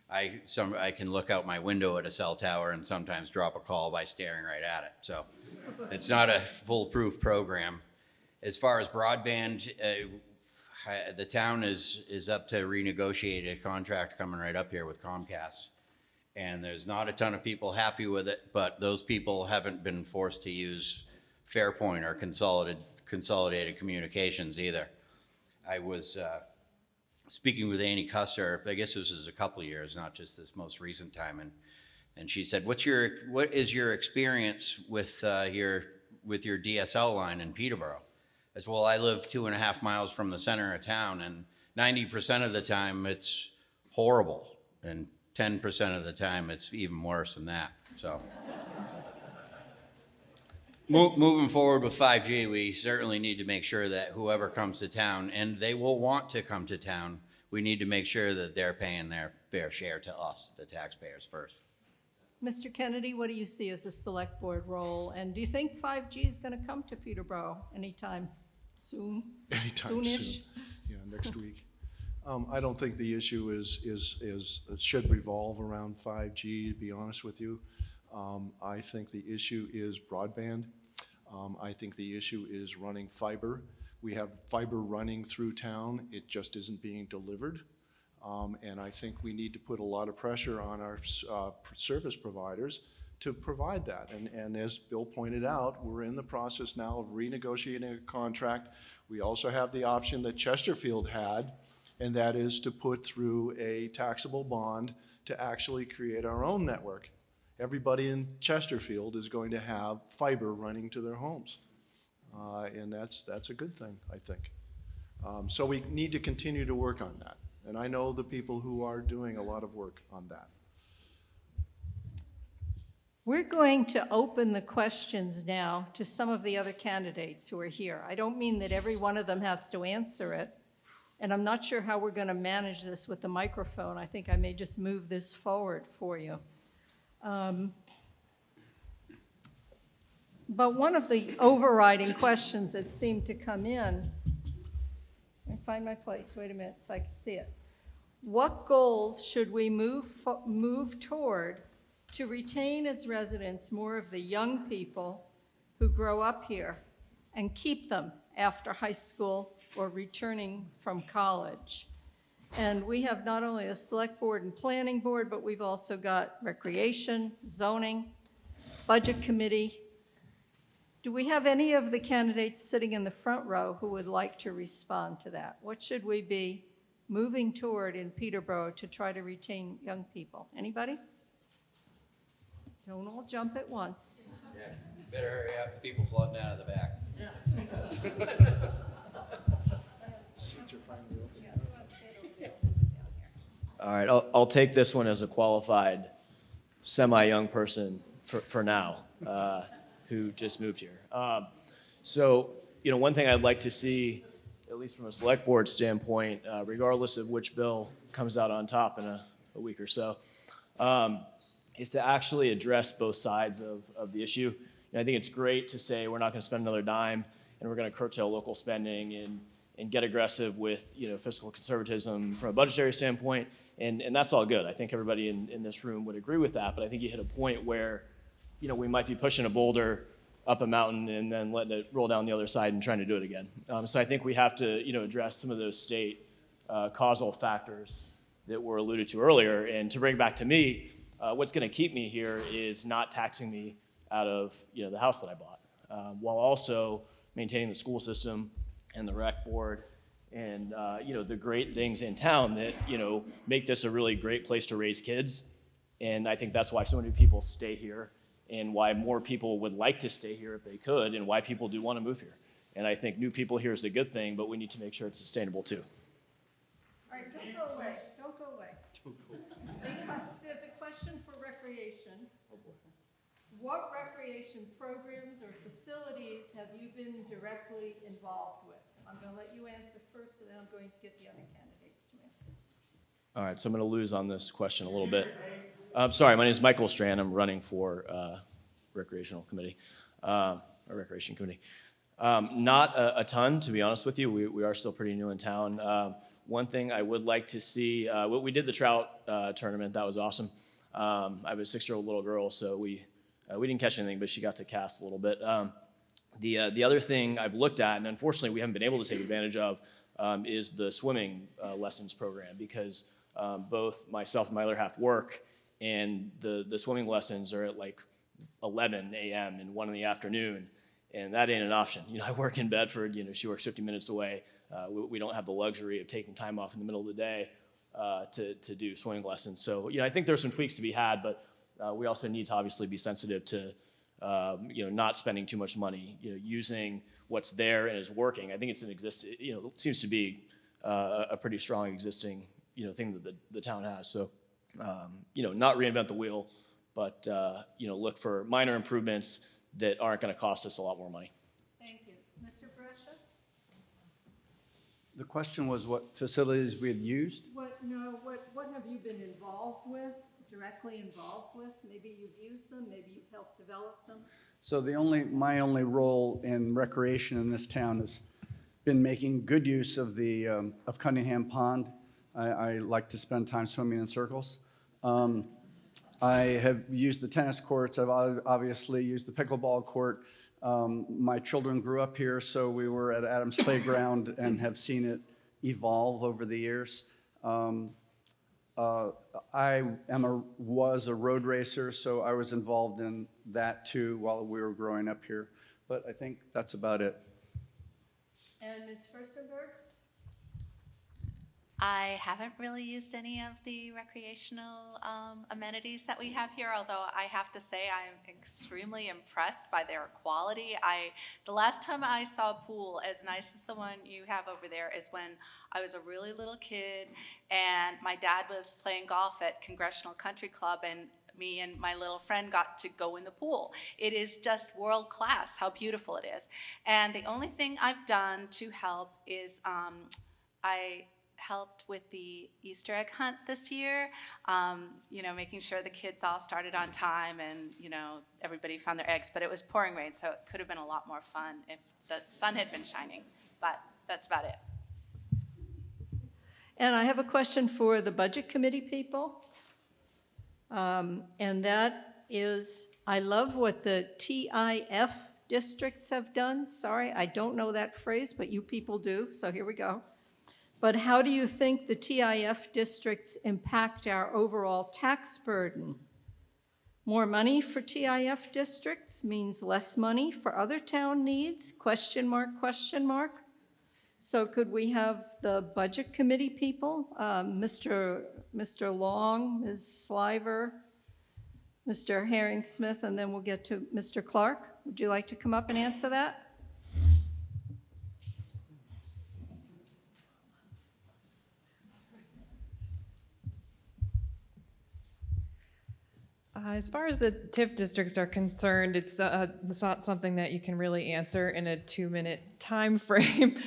I can look out my window at a cell tower and sometimes drop a call by staring right at it. So it's not a foolproof program. As far as broadband, the town is up to renegotiate a contract coming right up here with Comcast. And there's not a ton of people happy with it, but those people haven't been forced to use Fairpoint or Consolidated Communications either. I was speaking with Annie Custer, I guess this is a couple of years, not just this most recent time, and she said, "What is your experience with your DSL line in Peterborough?" I said, "Well, I live 2.5 miles from the center of town, and 90% of the time it's horrible, and 10% of the time it's even worse than that." So. Moving forward with 5G, we certainly need to make sure that whoever comes to town, and they will want to come to town, we need to make sure that they're paying their fair share to us, the taxpayers, first. Mr. Kennedy, what do you see as a select board role? And do you think 5G is going to come to Peterborough anytime soon? Anytime Soonish? soon. Yeah, next week. I don't think the issue should revolve around 5G, to be honest with you. I think the issue is broadband. I think the issue is running fiber. We have fiber running through town. It just isn't being delivered. And I think we need to put a lot of pressure on our service providers to provide that. And as Bill pointed out, we're in the process now of renegotiating a contract. We also have the option that Chesterfield had, and that is to put through a taxable bond to actually create our own network. Everybody in Chesterfield is going to have fiber running to their homes. And that's a good thing, I think. So we need to continue to work on that. And I know the people who are doing a lot of work on that. We're going to open the questions now to some of the other candidates who are here. I don't mean that every one of them has to answer it. And I'm not sure how we're going to manage this with the microphone. I think I may just move this forward for you. But one of the overriding questions that seemed to come in, let me find my place, wait a minute so I can see it. What goals should we move toward to retain as residents more of the young people who grow up here and keep them after high school or returning from college? And we have not only a select board and planning board, but we've also got recreation, zoning, budget committee. Do we have any of the candidates sitting in the front row who would like to respond to that? What should we be moving toward in Peterborough to try to retain young people? Anybody? Don't all jump at once. Yeah, better hurry up, people flooding out of the back. All right, I'll take this one as a qualified semi-young person for now, who just moved here. So, one thing I'd like to see, at least from a select board standpoint, regardless of which bill comes out on top in a week or so, is to actually address both sides of the issue. And I think it's great to say we're not going to spend another dime and we're going to curtail local spending and get aggressive with, fiscal conservatism from a budgetary standpoint. And that's all good. I think everybody in this room would agree with that. But I think you hit a point where, we might be pushing a boulder up a mountain and then letting it roll down the other side and trying to do it again. So I think we have to, address some of those state causal factors that were alluded to earlier. And to bring back to me, what's going to keep me here is not taxing me out of, the house that I bought, while also maintaining the school system and the rec board and, the great things in town that, make this a really great place to raise kids. And I think that's why so many people stay here and why more people would like to stay here if they could and why people do want to move here. And I think new people here is a good thing, but we need to make sure it's sustainable too. All right, don't go away, don't go away. Because there's a question for recreation. What recreation programs or facilities have you been directly involved with? I'm going to let you answer first, and then I'm going to get the other candidates to answer. All right, so I'm going to lose on this question a little bit. Sorry, my name is Michael Strand. I'm running for recreational committee, or recreation committee. Not a ton, to be honest with you. We are still pretty new in town. One thing I would like to see, we did the trout tournament. That was awesome. I have a 6-year-old little girl, so we didn't catch anything, but she got to cast a little bit. The other thing I've looked at, and unfortunately we haven't been able to take advantage of, is the swimming lessons program, because both myself and my other half work, and the swimming lessons are at like 11 a.m. and 1 in the afternoon, and that ain't an option. I work in Bedford, she works 50 minutes away. We don't have the luxury of taking time off in the middle of the day to do swimming lessons. So, I think there's some tweaks to be had, but we also need to obviously be sensitive to, not spending too much money, using what's there and is working. I think it's it seems to be a pretty strong existing, thing that the town has. So, not reinvent the wheel, but, look for minor improvements that aren't going to cost us a lot more money. Thank you. Mr. Brescia? The question was what facilities we had used? What have you been involved with, directly involved with? Maybe you've used them, maybe you've helped develop them? So my only role in recreation in this town has been making good use of of Cunningham Pond. I like to spend time swimming in circles. I have used the tennis courts. I've obviously used the pickleball court. My children grew up here, so we were at Adams Playground and have seen it evolve over the years. I was a road racer, so I was involved in that too while we were growing up here. But I think that's about it. And Ms. Furstenberg? I haven't really used any of the recreational amenities that we have here, although I have to say I'm extremely impressed by their quality. The last time I saw a pool as nice as the one you have over there is when I was a really little kid and my dad was playing golf at Congressional Country Club, and me and my little friend got to go in the pool. It is just world class how beautiful it is. And the only thing I've done to help is I helped with the Easter egg hunt this year, making sure the kids all started on time and, everybody found their eggs. But it was pouring rain, so it could have been a lot more fun if the sun had been shining. But that's about it. And I have a question for the Budget Committee people. And that is, I love what the TIF districts have done. Sorry, I don't know that phrase, but you people do, so here we go. But how do you think the TIF districts impact our overall tax burden? More money for TIF districts means less money for other town needs? Question mark, question mark. So could we have the Budget Committee people, Mr. Long, Ms. Sliver, Mr. Herring-Smith, and then we'll get to Mr. Clark. Would you like to come up and answer that? As far as the TIF districts are concerned, it's not something that you can really answer in a 2-minute time frame.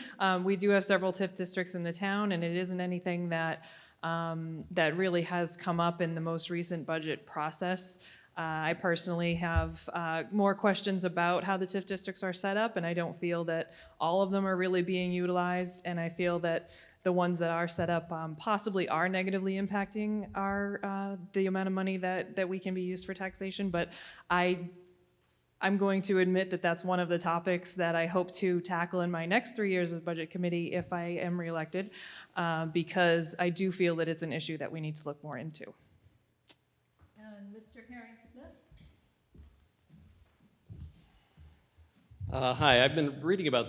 We do have several TIF districts in the town, and it isn't anything that that really has come up in the most recent budget process. I personally have more questions about how the TIF districts are set up, and I don't feel that all of them are really being utilized, and I feel that the ones that are set up possibly are negatively impacting the amount of money that we can be used for taxation, but I'm going to admit that that's one of the topics that I hope to tackle in my next 3 years of Budget Committee if I am reelected, because I do feel that it's an issue that we need to look more into. And Mr. Herring-Smith? Hi, I've been reading about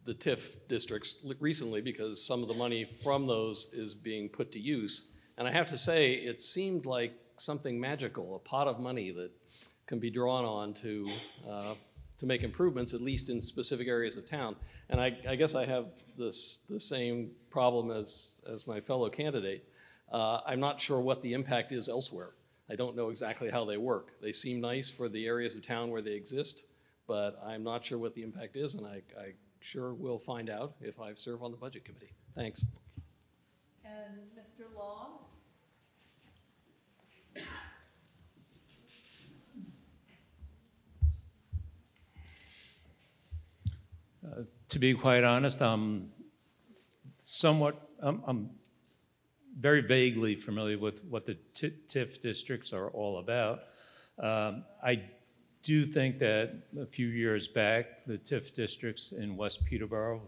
the TIF districts recently because some of the money from those is being put to use. And I have to say, it seemed like something magical, a pot of money that can be drawn on to make improvements, at least in specific areas of town. And I guess I have the same problem as my fellow candidate. I'm not sure what the impact is elsewhere. I don't know exactly how they work. They seem nice for the areas of town where they exist, but I'm not sure what the impact is, and I sure will find out if I serve on the Budget Committee. Thanks. And Mr. Long? To be quite honest, I'm very vaguely familiar with what the TIF districts are all about. I do think that a few years back, the TIF districts in West Peterborough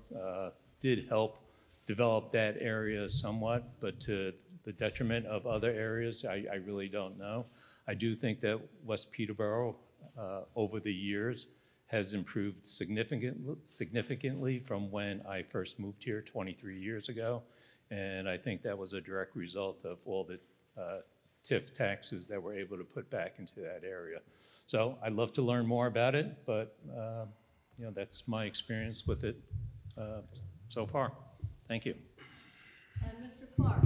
did help develop that area somewhat, but to the detriment of other areas, I really don't know. I do think that West Peterborough, over the years, has improved significantly from when I first moved here 23 years ago. And I think that was a direct result of all the TIF taxes that we're able to put back into that area. So I'd love to learn more about it, but that's my experience with it so far. Thank you. And Mr. Clark?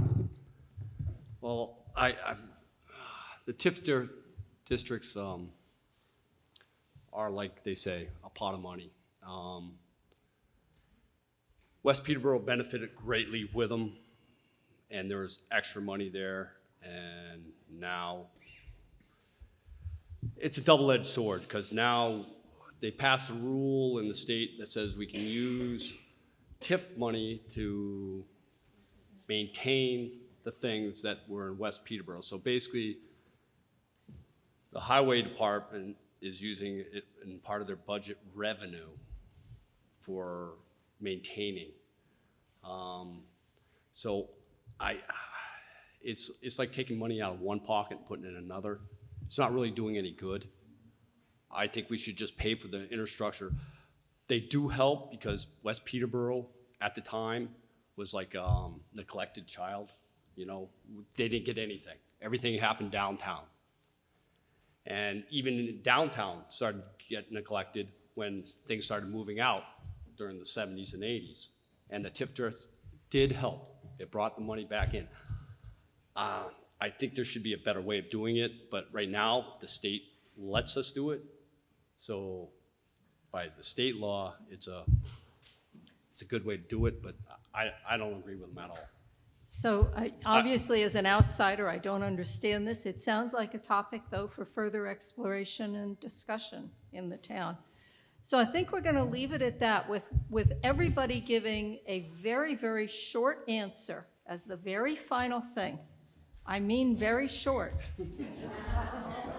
Well, the TIF districts are, like they say, a pot of money. West Peterborough benefited greatly with them, and there was extra money there, and now it's a double-edged sword, because now they passed a rule in the state that says we can use TIF money to maintain the things that were in West Peterborough. So basically, the highway department is using it in part of their budget revenue for maintaining. So it's like taking money out of one pocket and putting it in another. It's not really doing any good. I think we should just pay for the infrastructure. They do help because West Peterborough at the time was like a neglected child. They didn't get anything. Everything happened downtown. And even in downtown started to get neglected when things started moving out during the 70s and 80s. And the TIF did help. It brought the money back in. I think there should be a better way of doing it, but right now the state lets us do it. So by the state law, it's a good way to do it, but I don't agree with them at all. So obviously, as an outsider, I don't understand this. It sounds like a topic, though, for further exploration and discussion in the town. So I think we're going to leave it at that with everybody giving a very, very short answer as the very final thing. I mean very short.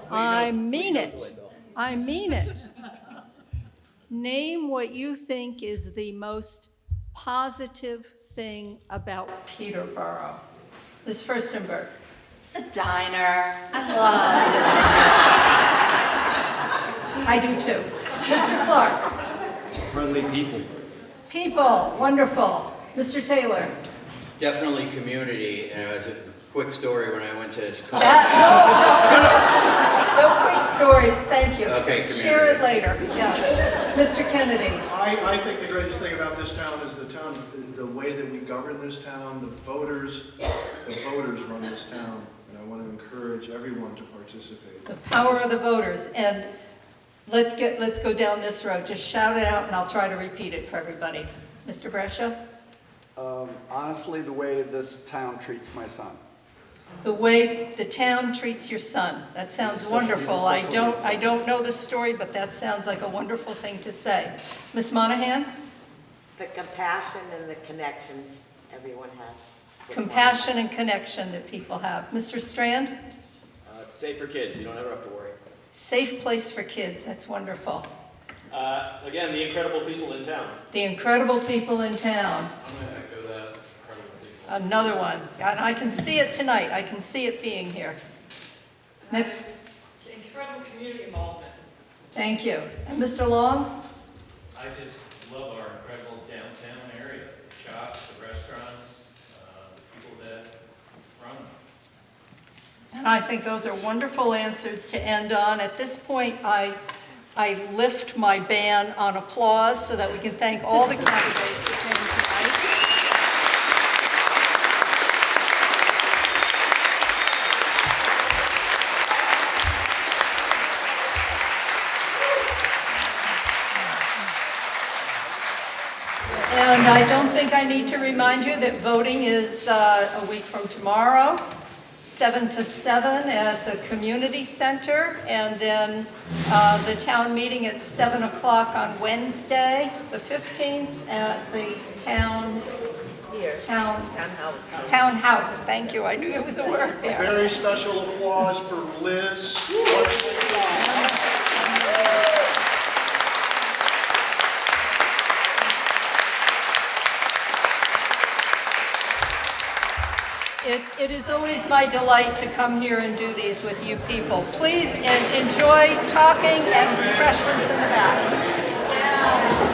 I mean it. I mean it. Name what you think is the most positive thing about Peterborough. Ms. Furstenberg. The diner. I love I do too. Mr. Clark. Friendly people. People, wonderful. Mr. Taylor. Definitely community, and it was a quick story when I went to college. No quick stories, thank you. Okay, community. Share it later, yes. Mr. Kennedy. I think the greatest thing about this town is the way that we govern this town, the voters run this town, and I want to encourage everyone to participate. The power of the voters, and let's go down this road. Just shout it out and I'll try to repeat it for everybody. Mr. Brescia? Honestly, the way this town treats my son. The way the town treats your son. That sounds wonderful. I don't know the story, but that sounds like a wonderful thing to say. Ms. Monahan? The compassion and the connection everyone has. Compassion and connection that people have. Mr. Strand? It's safe for kids, you don't ever have to worry. Safe place for kids, that's wonderful. Again, the incredible people in town. The incredible people in town. I'm going to echo that. Incredible people. Another one. And I can see it tonight. I can see it being here. Next. Incredible community involvement. Thank you. And Mr. Long? I just love our incredible downtown area, the shops, the restaurants, the people that run them. And I think those are wonderful answers to end on. At this point, I lift my ban on applause so that we can thank all the candidates who came tonight. And I don't think I need to remind you that voting is a week from tomorrow, 7 to 7 at the Community Center, and then the town meeting at 7 o'clock on Wednesday, the 15th, at the townhouse. Thank you. I knew there was a word there. Very special applause for Liz. It is always my delight to come here and do these with you people. Please enjoy talking and refreshments in the back.